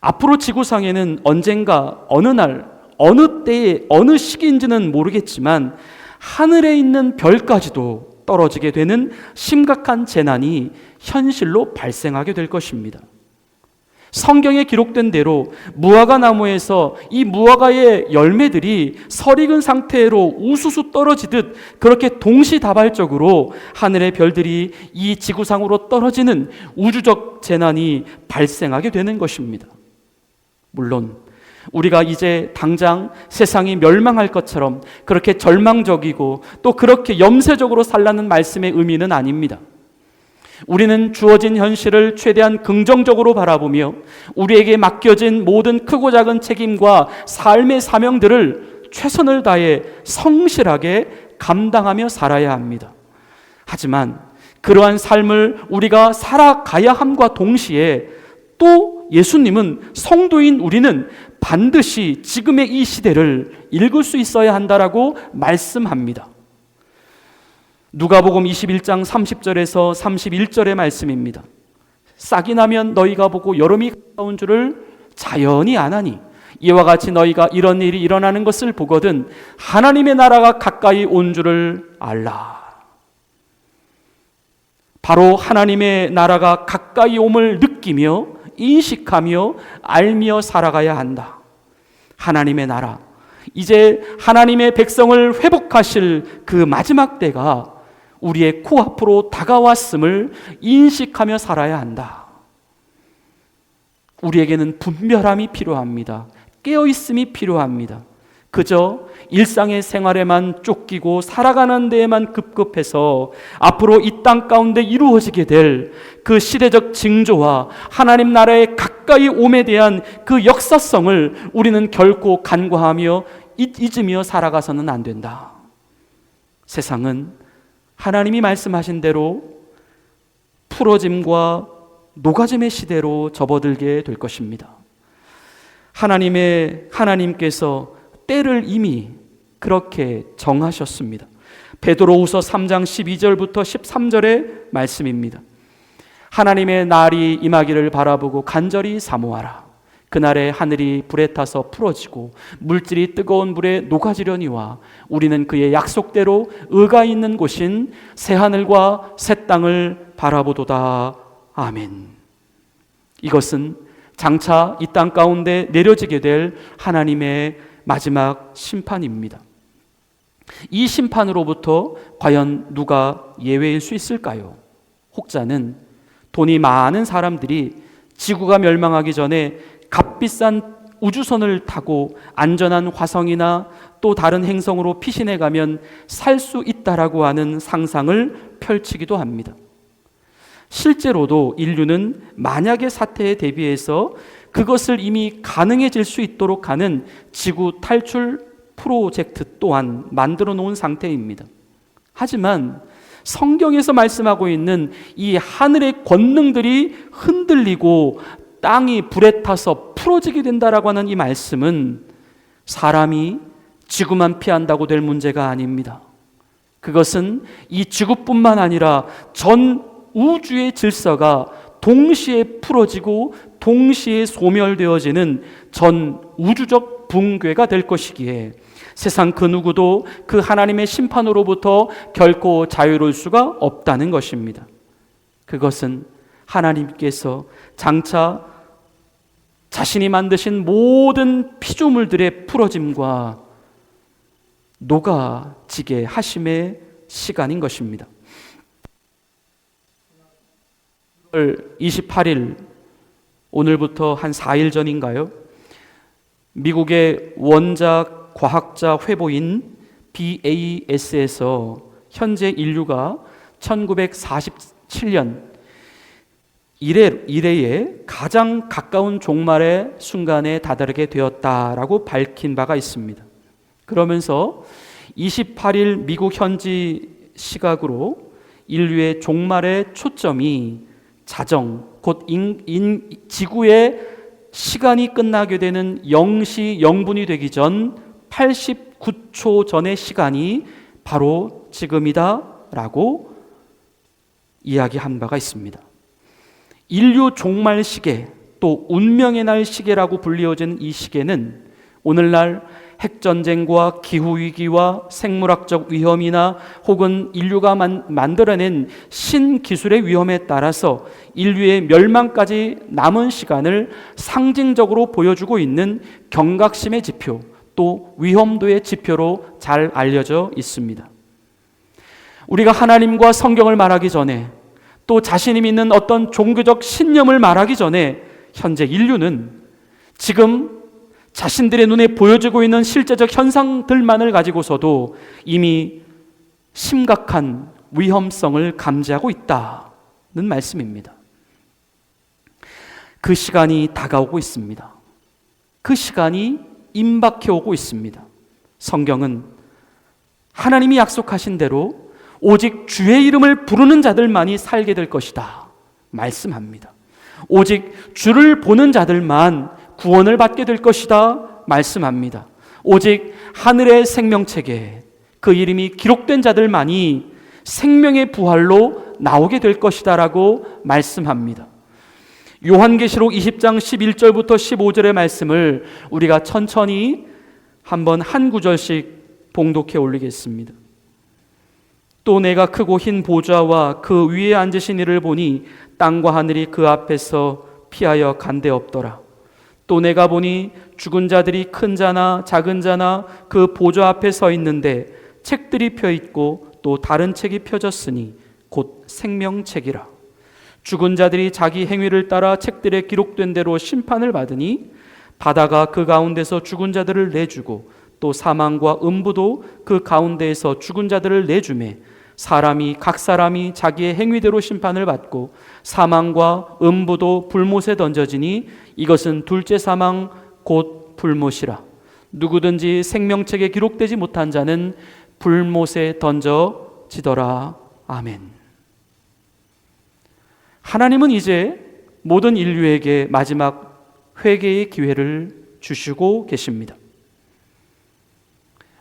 앞으로 지구상에는 언젠가 어느 날 어느 때에 어느 시기인지는 모르겠지만 하늘에 있는 별까지도 떨어지게 되는 심각한 재난이 현실로 발생하게 될 것입니다. 성경에 기록된 대로 무화과 나무에서 이 무화과의 열매들이 설익은 상태로 우수수 떨어지듯 그렇게 동시다발적으로 하늘의 별들이 이 지구상으로 떨어지는 우주적 재난이 발생하게 되는 것입니다. 물론 우리가 이제 당장 세상이 멸망할 것처럼 그렇게 절망적이고 또 그렇게 염세적으로 살라는 말씀의 의미는 아닙니다. 우리는 주어진 현실을 최대한 긍정적으로 바라보며 우리에게 맡겨진 모든 크고 작은 책임과 삶의 사명들을 최선을 다해 성실하게 감당하며 살아야 합니다. 하지만 그러한 삶을 우리가 살아가야 함과 동시에 또 예수님은 성도인 우리는 반드시 지금의 이 시대를 읽을 수 있어야 한다라고 말씀합니다. 누가복음 21장 30절에서 31절의 말씀입니다. 싹이 나면 너희가 보고 여름이 가까운 줄을 자연히 아나니 이와 같이 너희가 이런 일이 일어나는 것을 보거든 하나님의 나라가 가까이 온 줄을 알라. 바로 하나님의 나라가 가까이 옴을 느끼며 인식하며 알며 살아가야 한다. 하나님의 나라, 이제 하나님의 백성을 회복하실 그 마지막 때가 우리의 코앞으로 다가왔음을 인식하며 살아야 한다. 우리에게는 분별함이 필요합니다. 깨어있음이 필요합니다. 그저 일상의 생활에만 쫓기고 살아가는 데에만 급급해서 앞으로 이 땅 가운데 이루어지게 될 그 시대적 징조와 하나님 나라에 가까이 옴에 대한 그 역사성을 우리는 결코 간과하며 잊으며 살아가서는 안 된다. 세상은 하나님이 말씀하신 대로 풀어짐과 녹아짐의 시대로 접어들게 될 것입니다. 하나님께서 때를 이미 그렇게 정하셨습니다. 베드로후서 3장 12절부터 13절의 말씀입니다. 하나님의 날이 임하기를 바라보고 간절히 사모하라. 그날에 하늘이 불에 타서 풀어지고 물질이 뜨거운 물에 녹아지려니와 우리는 그의 약속대로 의가 있는 곳인 새하늘과 새 땅을 바라보도다. 아멘. 이것은 장차 이 땅 가운데 내려지게 될 하나님의 마지막 심판입니다. 이 심판으로부터 과연 누가 예외일 수 있을까요? 혹자는 돈이 많은 사람들이 지구가 멸망하기 전에 값비싼 우주선을 타고 안전한 화성이나 또 다른 행성으로 피신해 가면 살 수 있다라고 하는 상상을 펼치기도 합니다. 실제로도 인류는 만약의 사태에 대비해서 그것을 이미 가능해질 수 있도록 하는 지구 탈출 프로젝트 또한 만들어 놓은 상태입니다. 하지만 성경에서 말씀하고 있는 이 하늘의 권능들이 흔들리고 땅이 불에 타서 풀어지게 된다라고 하는 이 말씀은 사람이 지구만 피한다고 될 문제가 아닙니다. 그것은 이 지구뿐만 아니라 전 우주의 질서가 동시에 풀어지고 동시에 소멸되어지는 전 우주적 붕괴가 될 것이기에 세상 그 누구도 그 하나님의 심판으로부터 결코 자유로울 수가 없다는 것입니다. 그것은 하나님께서 장차 자신이 만드신 모든 피조물들의 풀어짐과 녹아지게 하심의 시간인 것입니다. 1월 28일, 오늘부터 한 4일 전인가요? 미국의 원자 과학자 회보인 BAS에서 현재 인류가 1947년 이래에 가장 가까운 종말의 순간에 다다르게 되었다라고 밝힌 바가 있습니다. 그러면서 28일 미국 현지 시각으로 인류의 종말의 초점이 자정, 곧 지구의 시간이 끝나게 되는 0시 0분이 되기 전 89초 전의 시간이 바로 지금이다 라고 이야기한 바가 있습니다. 인류 종말 시계, 또 운명의 날 시계라고 불리워지는 이 시계는 오늘날 핵전쟁과 기후위기와 생물학적 위험이나 혹은 인류가 만들어낸 신기술의 위험에 따라서 인류의 멸망까지 남은 시간을 상징적으로 보여주고 있는 경각심의 지표, 또 위험도의 지표로 잘 알려져 있습니다. 우리가 하나님과 성경을 말하기 전에, 또 자신이 믿는 어떤 종교적 신념을 말하기 전에 현재 인류는 지금 자신들의 눈에 보여지고 있는 실제적 현상들만을 가지고서도 이미 심각한 위험성을 감지하고 있다는 말씀입니다. 그 시간이 다가오고 있습니다. 그 시간이 임박해 오고 있습니다. 성경은 하나님이 약속하신 대로 오직 주의 이름을 부르는 자들만이 살게 될 것이다 말씀합니다. 오직 주를 보는 자들만 구원을 받게 될 것이다 말씀합니다. 오직 하늘의 생명책에 그 이름이 기록된 자들만이 생명의 부활로 나오게 될 것이다 라고 말씀합니다. 요한계시록 20장 11절부터 15절의 말씀을 우리가 천천히 한번 한 구절씩 봉독해 올리겠습니다. 또 내가 크고 흰 보좌와 그 위에 앉으신 이를 보니 땅과 하늘이 그 앞에서 피하여 간데 없더라. 또 내가 보니 죽은 자들이 큰 자나 작은 자나 그 보좌 앞에 서 있는데 책들이 펴 있고 또 다른 책이 펴졌으니 곧 생명책이라. 죽은 자들이 자기 행위를 따라 책들에 기록된 대로 심판을 받으니 바다가 그 가운데서 죽은 자들을 내주고 또 사망과 음부도 그 가운데에서 죽은 자들을 내주매 각 사람이 자기의 행위대로 심판을 받고 사망과 음부도 불못에 던져지니 이것은 둘째 사망 곧 불못이라. 누구든지 생명책에 기록되지 못한 자는 불못에 던져지더라. 아멘. 하나님은 이제 모든 인류에게 마지막 회개의 기회를 주시고 계십니다.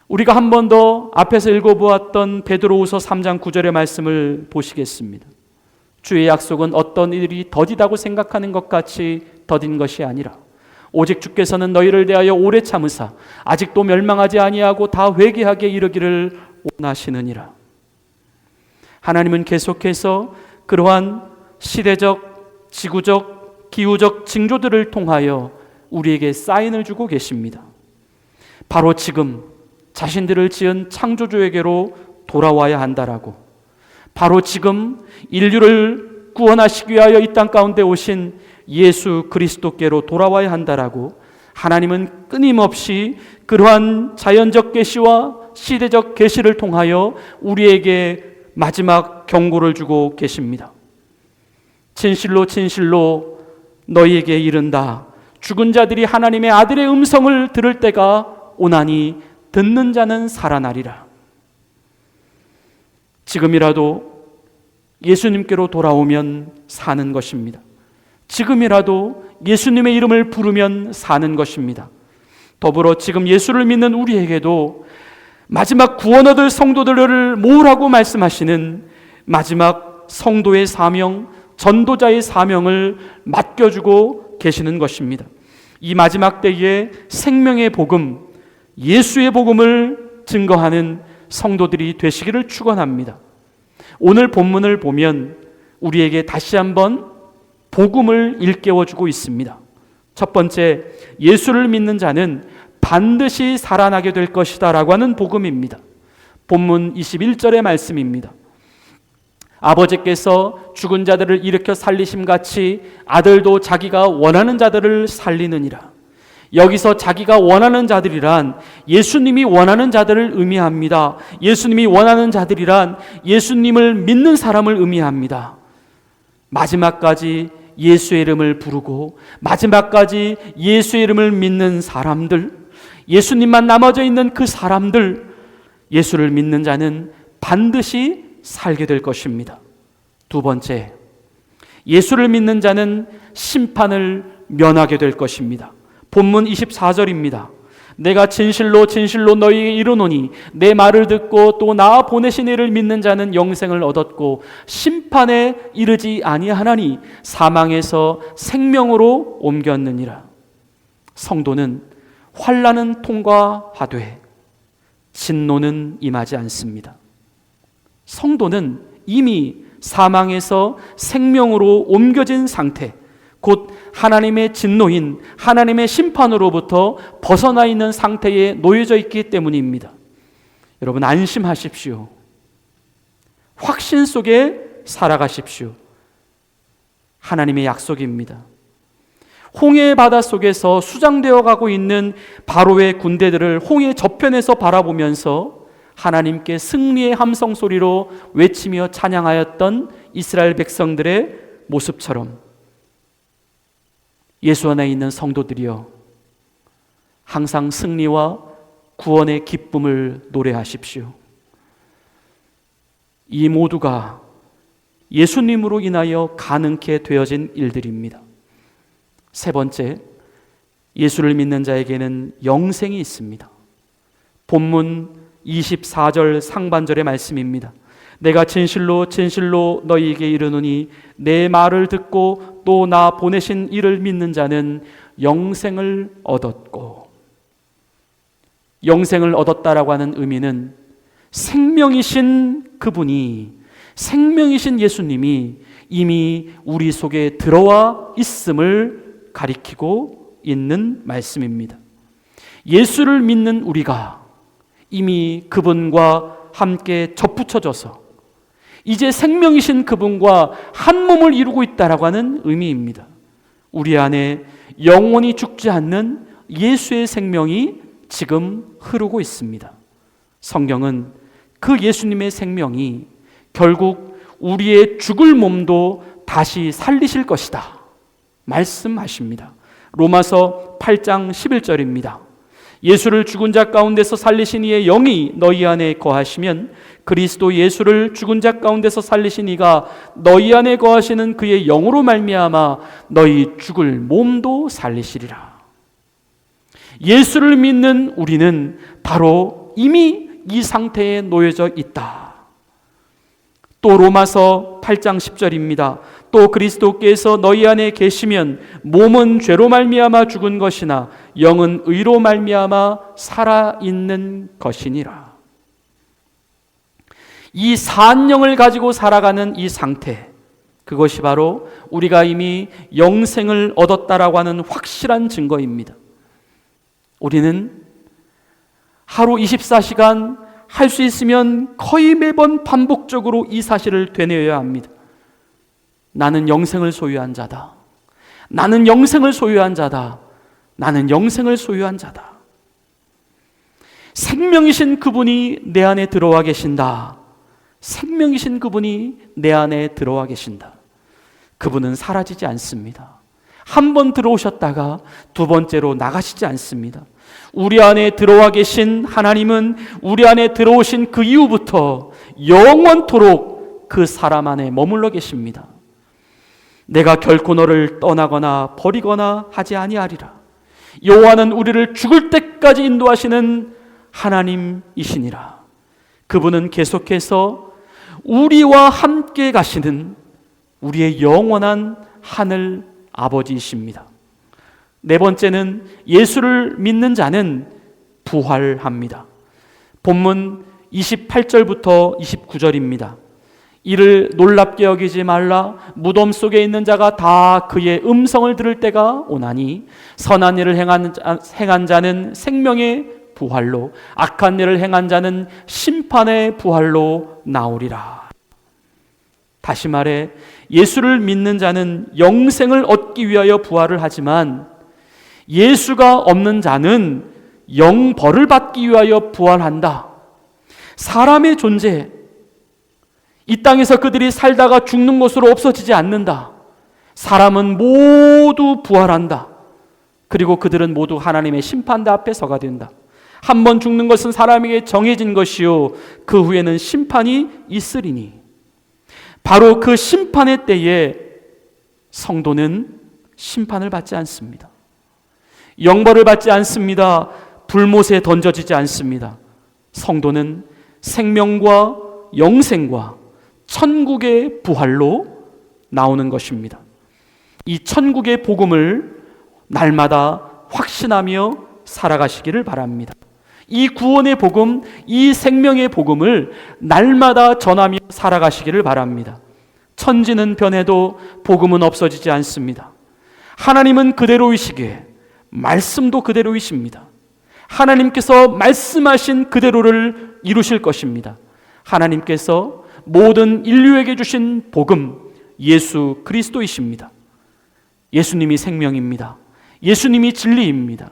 우리가 한 번 더 앞에서 읽어보았던 베드로후서 3장 9절의 말씀을 보시겠습니다. 주의 약속은 어떤 일이 더디다고 생각하는 것 같이 더딘 것이 아니라 오직 주께서는 너희를 대하여 오래 참으사 아직도 멸망하지 아니하고 다 회개하게 이르기를 원하시느니라. 하나님은 계속해서 그러한 시대적, 지구적, 기후적 징조들을 통하여 우리에게 사인을 주고 계십니다. 바로 지금 자신들을 지은 창조주에게로 돌아와야 한다라고, 바로 지금 인류를 구원하시기 위하여 이 땅 가운데 오신 예수 그리스도께로 돌아와야 한다라고 하나님은 끊임없이 그러한 자연적 계시와 시대적 계시를 통하여 우리에게 마지막 경고를 주고 계십니다. 진실로 진실로 너희에게 이른다. 죽은 자들이 하나님의 아들의 음성을 들을 때가 오나니 듣는 자는 살아나리라. 지금이라도 예수님께로 돌아오면 사는 것입니다. 지금이라도 예수님의 이름을 부르면 사는 것입니다. 더불어 지금 예수를 믿는 우리에게도 마지막 구원 얻을 성도들을 모으라고 말씀하시는 마지막 성도의 사명, 전도자의 사명을 맡겨주고 계시는 것입니다. 이 마지막 때에 생명의 복음, 예수의 복음을 증거하는 성도들이 되시기를 축원합니다. 오늘 본문을 보면 우리에게 다시 한번 복음을 일깨워주고 있습니다. 첫 번째, 예수를 믿는 자는 반드시 살아나게 될 것이다 라고 하는 복음입니다. 본문 21절의 말씀입니다. 아버지께서 죽은 자들을 일으켜 살리심같이 아들도 자기가 원하는 자들을 살리느니라. 여기서 자기가 원하는 자들이란 예수님이 원하는 자들을 의미합니다. 예수님이 원하는 자들이란 예수님을 믿는 사람을 의미합니다. 마지막까지 예수의 이름을 부르고 마지막까지 예수의 이름을 믿는 사람들, 예수님만 남아져 있는 그 사람들, 예수를 믿는 자는 반드시 살게 될 것입니다. 두 번째, 예수를 믿는 자는 심판을 면하게 될 것입니다. 본문 24절입니다. 내가 진실로 진실로 너희에게 이르노니 내 말을 듣고 또 나 보내신 이를 믿는 자는 영생을 얻었고 심판에 이르지 아니하나니 사망에서 생명으로 옮겼느니라. 성도는 환난은 통과하되 진노는 임하지 않습니다. 성도는 이미 사망에서 생명으로 옮겨진 상태, 곧 하나님의 진노인 하나님의 심판으로부터 벗어나 있는 상태에 놓여져 있기 때문입니다. 여러분, 안심하십시오. 확신 속에 살아가십시오. 하나님의 약속입니다. 홍해 바다 속에서 수장되어 가고 있는 바로의 군대들을 홍해 저편에서 바라보면서 하나님께 승리의 함성 소리로 외치며 찬양하였던 이스라엘 백성들의 모습처럼 예수 안에 있는 성도들이여, 항상 승리와 구원의 기쁨을 노래하십시오. 이 모두가 예수님으로 인하여 가능케 되어진 일들입니다. 세 번째, 예수를 믿는 자에게는 영생이 있습니다. 본문 24절 상반절의 말씀입니다. 내가 진실로 진실로 너희에게 이르노니 내 말을 듣고 또 나 보내신 이를 믿는 자는 영생을 얻었고, 영생을 얻었다라고 하는 의미는 생명이신 그분이, 생명이신 예수님이 이미 우리 속에 들어와 있음을 가리키고 있는 말씀입니다. 예수를 믿는 우리가 이미 그분과 함께 접붙여져서 이제 생명이신 그분과 한 몸을 이루고 있다라고 하는 의미입니다. 우리 안에 영원히 죽지 않는 예수의 생명이 지금 흐르고 있습니다. 성경은 그 예수님의 생명이 결국 우리의 죽을 몸도 다시 살리실 것이다 말씀하십니다. 로마서 8장 11절입니다. 예수를 죽은 자 가운데서 살리신 이의 영이 너희 안에 거하시면 그리스도 예수를 죽은 자 가운데서 살리신 이가 너희 안에 거하시는 그의 영으로 말미암아 너희 죽을 몸도 살리시리라. 예수를 믿는 우리는 바로 이미 이 상태에 놓여져 있다. 또 로마서 8장 10절입니다. 또 그리스도께서 너희 안에 계시면 몸은 죄로 말미암아 죽은 것이나 영은 의로 말미암아 살아있는 것이니라. 이 산영을 가지고 살아가는 이 상태, 그것이 바로 우리가 이미 영생을 얻었다라고 하는 확실한 증거입니다. 우리는 하루 24시간 할 수 있으면 거의 매번 반복적으로 이 사실을 되뇌어야 합니다. 나는 영생을 소유한 자다. 나는 영생을 소유한 자다. 나는 영생을 소유한 자다. 생명이신 그분이 내 안에 들어와 계신다. 생명이신 그분이 내 안에 들어와 계신다. 그분은 사라지지 않습니다. 한 번 들어오셨다가 두 번째로 나가시지 않습니다. 우리 안에 들어와 계신 하나님은 우리 안에 들어오신 그 이후부터 영원토록 그 사람 안에 머물러 계십니다. 내가 결코 너를 떠나거나 버리거나 하지 아니하리라. 여호와는 우리를 죽을 때까지 인도하시는 하나님이시니라. 그분은 계속해서 우리와 함께 가시는 우리의 영원한 하늘 아버지이십니다. 네 번째는 예수를 믿는 자는 부활합니다. 본문 28절부터 29절입니다. 이를 놀랍게 여기지 말라. 무덤 속에 있는 자가 다 그의 음성을 들을 때가 오나니 선한 일을 행한 자는 생명의 부활로, 악한 일을 행한 자는 심판의 부활로 나오리라. 다시 말해 예수를 믿는 자는 영생을 얻기 위하여 부활을 하지만 예수가 없는 자는 영벌을 받기 위하여 부활한다. 사람의 존재, 이 땅에서 그들이 살다가 죽는 것으로 없어지지 않는다. 사람은 모두 부활한다. 그리고 그들은 모두 하나님의 심판대 앞에 서가 된다. 한 번 죽는 것은 사람에게 정해진 것이요 그 후에는 심판이 있으리니, 바로 그 심판의 때에 성도는 심판을 받지 않습니다. 영벌을 받지 않습니다. 불못에 던져지지 않습니다. 성도는 생명과 영생과 천국의 부활로 나오는 것입니다. 이 천국의 복음을 날마다 확신하며 살아가시기를 바랍니다. 이 구원의 복음, 이 생명의 복음을 날마다 전하며 살아가시기를 바랍니다. 천지는 변해도 복음은 없어지지 않습니다. 하나님은 그대로이시기에 말씀도 그대로이십니다. 하나님께서 말씀하신 그대로를 이루실 것입니다. 하나님께서 모든 인류에게 주신 복음, 예수 그리스도이십니다. 예수님이 생명입니다. 예수님이 진리입니다.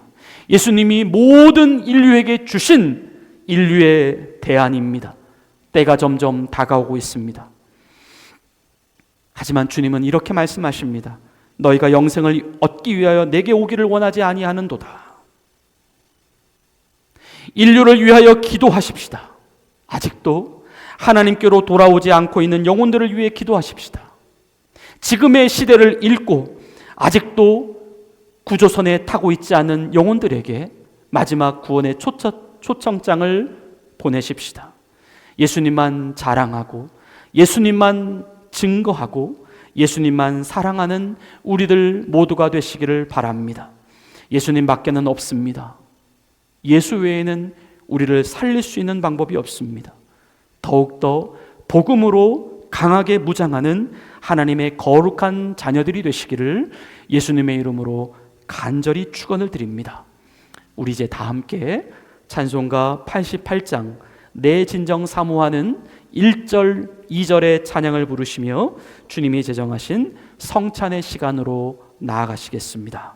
예수님이 모든 인류에게 주신 인류의 대안입니다. 때가 점점 다가오고 있습니다. 하지만 주님은 이렇게 말씀하십니다. 너희가 영생을 얻기 위하여 내게 오기를 원하지 아니하는도다. 인류를 위하여 기도하십시다. 아직도 하나님께로 돌아오지 않고 있는 영혼들을 위해 기도하십시다. 지금의 시대를 읽고 아직도 구조선에 타고 있지 않은 영혼들에게 마지막 구원의 초청장을 보내십시다. 예수님만 자랑하고 예수님만 증거하고 예수님만 사랑하는 우리들 모두가 되시기를 바랍니다. 예수님 밖에는 없습니다. 예수 외에는 우리를 살릴 수 있는 방법이 없습니다. 더욱더 복음으로 강하게 무장하는 하나님의 거룩한 자녀들이 되시기를 예수님의 이름으로 간절히 축원을 드립니다. 우리 이제 다 함께 찬송가 88장 내 진정 사모하는 1절, 2절의 찬양을 부르시며 주님이 제정하신 성찬의 시간으로 나아가시겠습니다.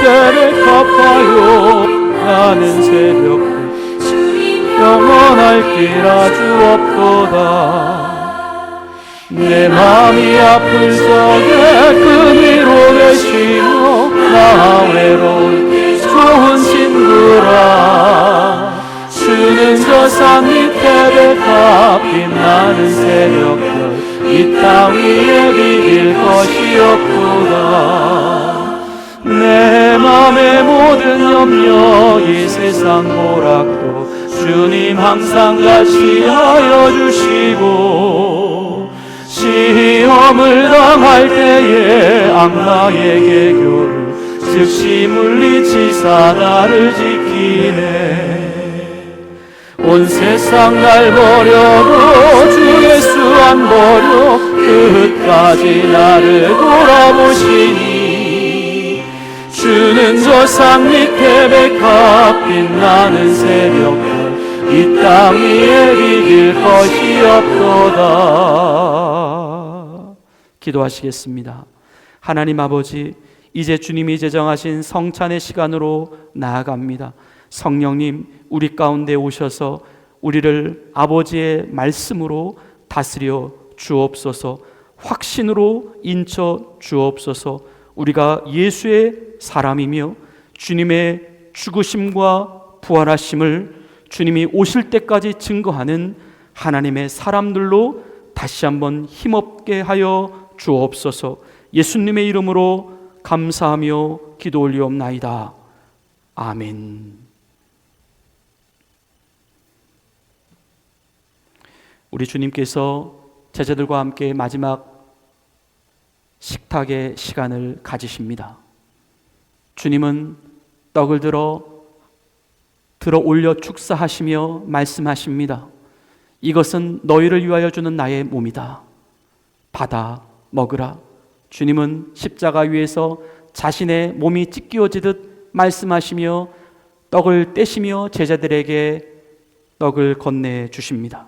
때를 갚아요. 나는 새벽 영원할 길 아주 없도다. 내 마음이 아플 적에 그 위로 되시며 나 외로울 때 좋은 친구라. 주는 저 산 밑에 배가 빛나는 새벽별 이 땅 위에 비길 것이 없도다. 내 맘의 모든 염려 이 세상 고락도 주님 항상 같이 하여 주시고 시험을 당할 때에 악마의 계교를 즉시 물리치사 나를 지키네. 온 세상 날 버려도 주 예수 안 버려 끝까지 나를 돌아보시니 주는 저 산 밑에 백합 빛나는 새벽별 이 땅 위에 비길 것이 없도다. 기도하시겠습니다. 하나님 아버지, 이제 주님이 제정하신 성찬의 시간으로 나아갑니다. 성령님, 우리 가운데 오셔서 우리를 아버지의 말씀으로 다스려 주옵소서. 확신으로 인쳐 주옵소서. 우리가 예수의 사람이며 주님의 죽으심과 부활하심을 주님이 오실 때까지 증거하는 하나님의 사람들로 다시 한번 힘없게 하여 주옵소서. 예수님의 이름으로 감사하며 기도 올리옵나이다. 아멘. 우리 주님께서 제자들과 함께 마지막 식탁의 시간을 가지십니다. 주님은 떡을 들어 올려 축사하시며 말씀하십니다. 이것은 너희를 위하여 주는 나의 몸이다. 받아 먹으라. 주님은 십자가 위에서 자신의 몸이 찢겨지듯 말씀하시며 떡을 떼시며 제자들에게 떡을 건네 주십니다.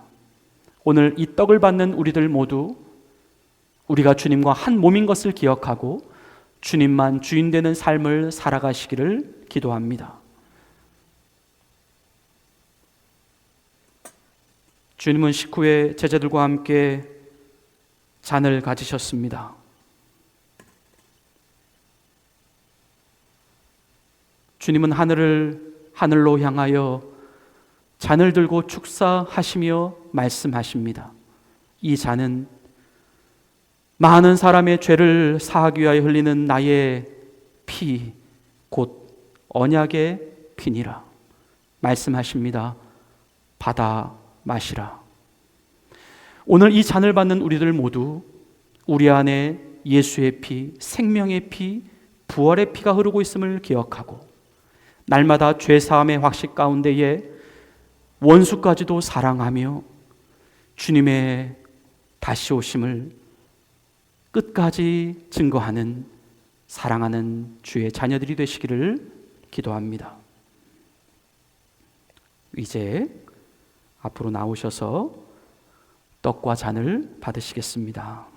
오늘 이 떡을 받는 우리들 모두 우리가 주님과 한 몸인 것을 기억하고 주님만 주인 되는 삶을 살아가시기를 기도합니다. 주님은 식후에 제자들과 함께 잔을 가지셨습니다. 주님은 하늘로 향하여 잔을 들고 축사하시며 말씀하십니다. 이 잔은 많은 사람의 죄를 사하기 위하여 흘리는 나의 피, 곧 언약의 피니라 말씀하십니다. 받아 마시라. 오늘 이 잔을 받는 우리들 모두 우리 안에 예수의 피, 생명의 피, 부활의 피가 흐르고 있음을 기억하고 날마다 죄사함의 확신 가운데에 원수까지도 사랑하며 주님의 다시 오심을 끝까지 증거하는 사랑하는 주의 자녀들이 되시기를 기도합니다. 이제 앞으로 나오셔서 떡과 잔을 받으시겠습니다.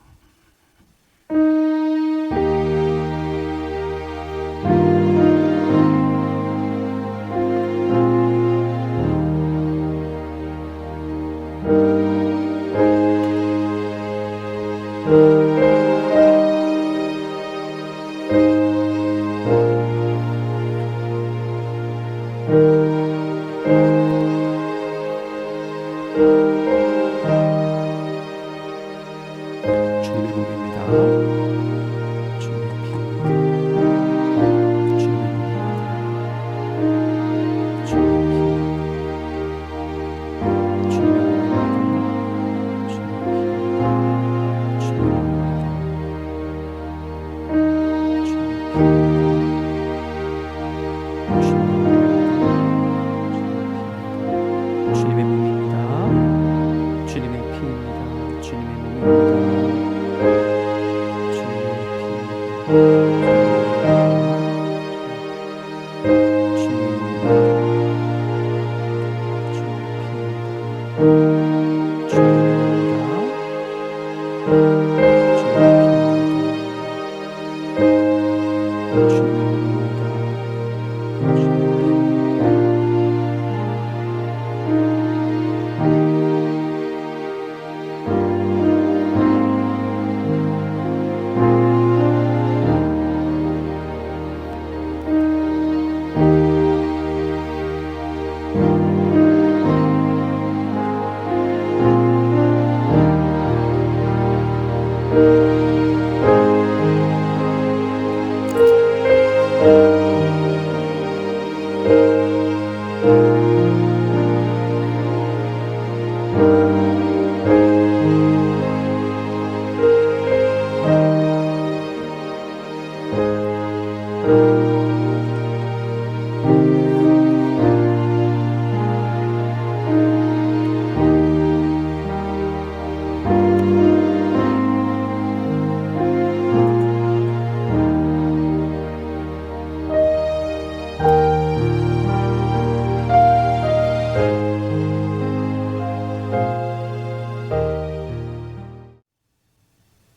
주님의 몸입니다. 주님의 피입니다. 주님의 몸입니다. 주님의 피입니다. 주님의 몸입니다. 주님의 피입니다. 주님의 몸입니다. 주님의 피입니다. 주님의 몸입니다.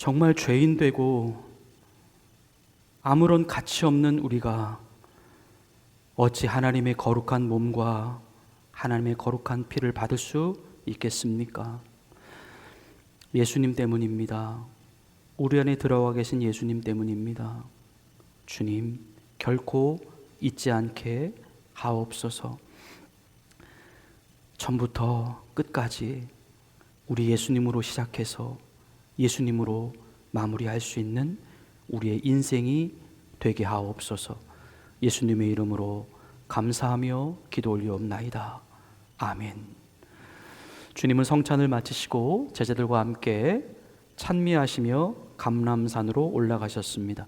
정말 죄인 되고 아무런 가치 없는 우리가 어찌 하나님의 거룩한 몸과 하나님의 거룩한 피를 받을 수 있겠습니까? 예수님 때문입니다. 우리 안에 들어와 계신 예수님 때문입니다. 주님, 결코 잊지 않게 하옵소서. 처음부터 끝까지 우리 예수님으로 시작해서 예수님으로 마무리할 수 있는 우리의 인생이 되게 하옵소서. 예수님의 이름으로 감사하며 기도 올리옵나이다. 아멘. 주님은 성찬을 마치시고 제자들과 함께 찬미하시며 감람산으로 올라가셨습니다.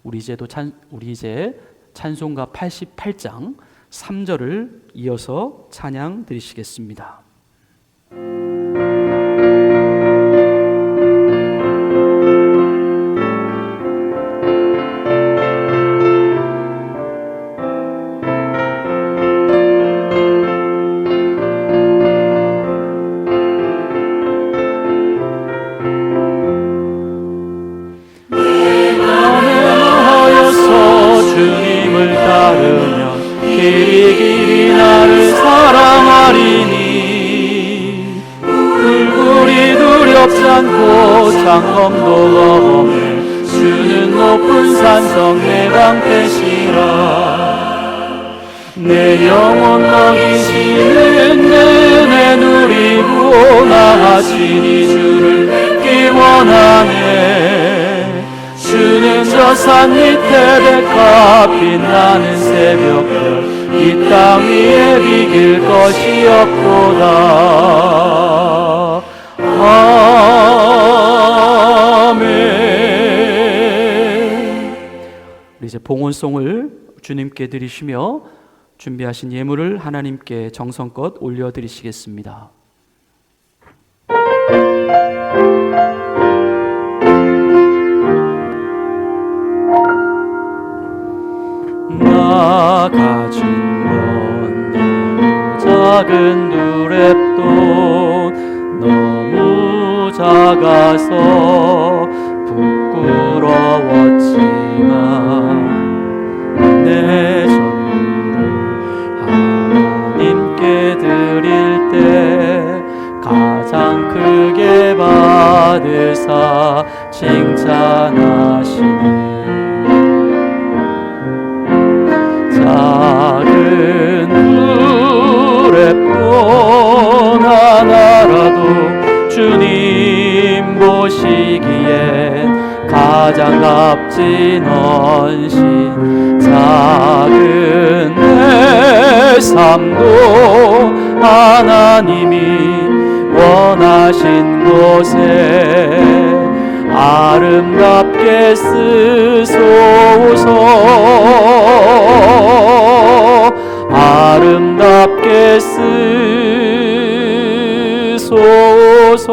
우리 이제 찬송가 88장 3절을 이어서 찬양 드리시겠습니다. 길이 나를 사랑하리니 불굴이 두렵지 않고 장검도 없네 주는 높은 산성 내 방패시라 내 영혼 먹이시는 은혜 누리고 나아지니 주를 뵙기 원하네. 주는 저 산 밑에 백합 빛나는 새벽별 이 땅 위에 비길 것이 없도다. 아멘. 이제 봉헌송을 주님께 드리시며 준비하신 예물을 하나님께 정성껏 올려드리시겠습니다. 나 가진 건 너무 작은 두랩돈 너무 작아서 부끄러웠지만 내 전부를 하나님께 드릴 때 가장 크게 받으사 칭찬하시네. 작은 두랩돈 하나라도 주님 보시기엔 가장 값진 헌신. 작은 내 삶도 하나님이 원하신 곳에 아름답게 쓰소서. 아름답게 쓰소서.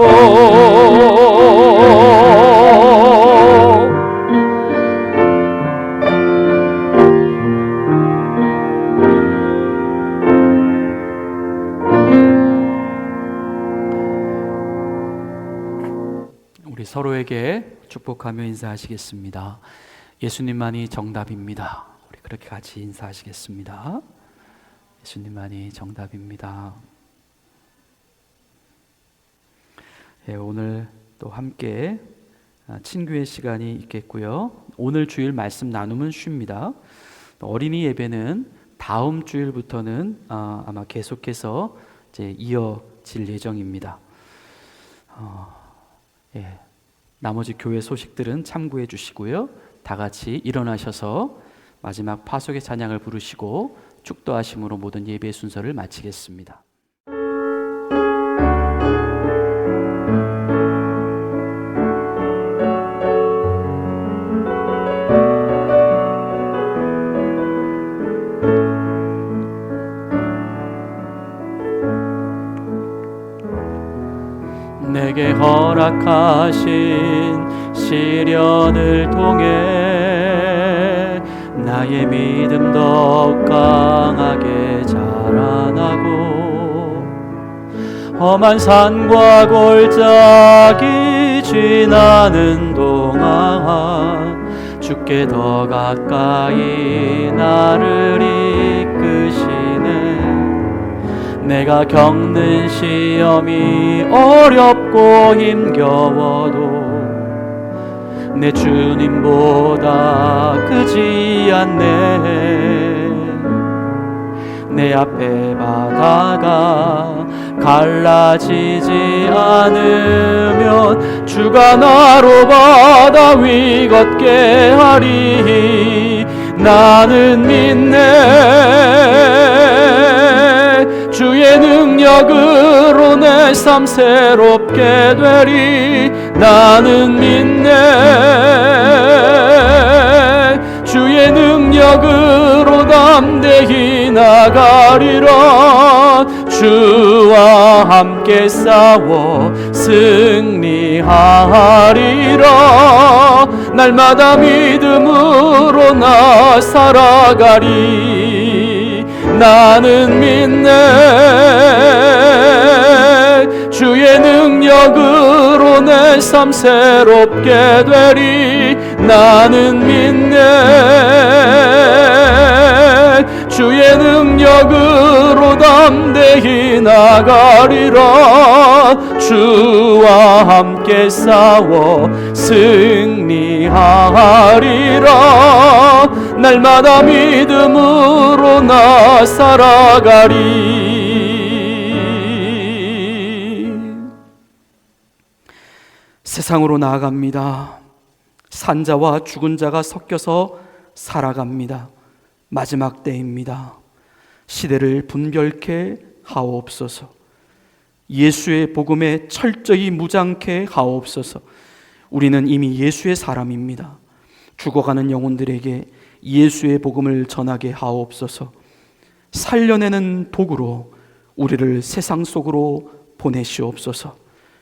우리 서로에게 축복하며 인사하시겠습니다. 예수님만이 정답입니다. 우리 그렇게 같이 인사하시겠습니다. 예수님만이 정답입니다. 예, 오늘 또 함께 친교의 시간이 있겠고요. 오늘 주일 말씀 나눔은 쉽니다. 어린이 예배는 다음 주일부터는 아마 계속해서 이제 이어질 예정입니다. 예, 나머지 교회 소식들은 참고해 주시고요. 다 같이 일어나셔서 마지막 파송의 찬양을 부르시고 축도하심으로 모든 예배 순서를 마치겠습니다. 내게 허락하신 시련을 통해 나의 믿음 더욱 강하게 자라나고 험한 산과 골짜기 지나는 동안 주께 더 가까이 나를 이끄시네. 내가 겪는 시험이 어렵고 힘겨워도 내 주님보다 크지 않네. 내 앞에 바다가 갈라지지 않으면 주가 나로 바다 위 걷게 하리. 나는 믿네. 주의 능력으로 내 삶 새롭게 되리. 나는 믿네. 주의 능력으로 담대히 나가리라. 주와 함께 싸워 승리하리라. 날마다 믿음으로 나 살아가리. 나는 믿네. 주의 능력으로 내 삶 새롭게 되리. 나는 믿네. 주의 능력으로 담대히 나가리라. 주와 함께 싸워 승리하리라. 날마다 믿음으로 나 살아가리. 세상으로 나아갑니다. 산자와 죽은 자가 섞여서 살아갑니다. 마지막 때입니다. 시대를 분별케 하옵소서. 예수의 복음에 철저히 무장케 하옵소서. 우리는 이미 예수의 사람입니다. 죽어가는 영혼들에게 예수의 복음을 전하게 하옵소서. 살려내는 도구로 우리를 세상 속으로 보내시옵소서.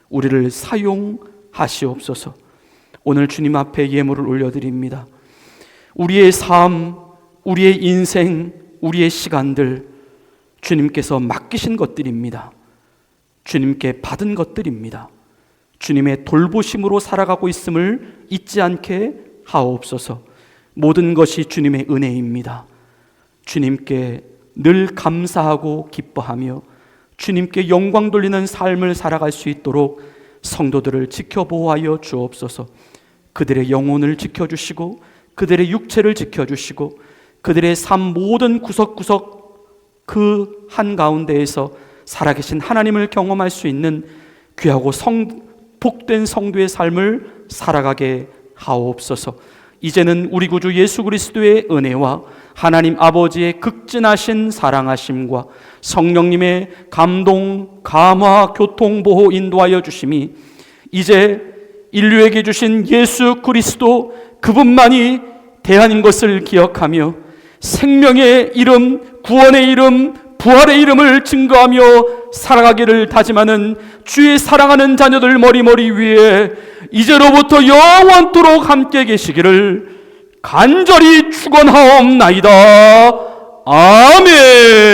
우리를 사용하시옵소서. 오늘 주님 앞에 예물을 올려드립니다. 우리의 삶, 우리의 인생, 우리의 시간들 주님께서 맡기신 것들입니다. 주님께 받은 것들입니다. 주님의 돌보심으로 살아가고 있음을 잊지 않게 하옵소서. 모든 것이 주님의 은혜입니다. 주님께 늘 감사하고 기뻐하며 주님께 영광 돌리는 삶을 살아갈 수 있도록 성도들을 지켜보호하여 주옵소서. 그들의 영혼을 지켜주시고 그들의 육체를 지켜주시고 그들의 삶 모든 구석구석 그 한가운데에서 살아계신 하나님을 경험할 수 있는 귀하고 복된 성도의 삶을 살아가게 하옵소서. 이제는 우리 구주 예수 그리스도의 은혜와 하나님 아버지의 극진하신 사랑하심과 성령님의 감동, 감화, 교통, 보호, 인도하여 주심이 이제 인류에게 주신 예수 그리스도 그분만이 대안인 것을 기억하며 생명의 이름, 구원의 이름, 부활의 이름을 증거하며 살아가기를 다짐하는 주의 사랑하는 자녀들 머리머리 위에 이제로부터 영원토록 함께 계시기를 간절히 축원하옵나이다. 아멘.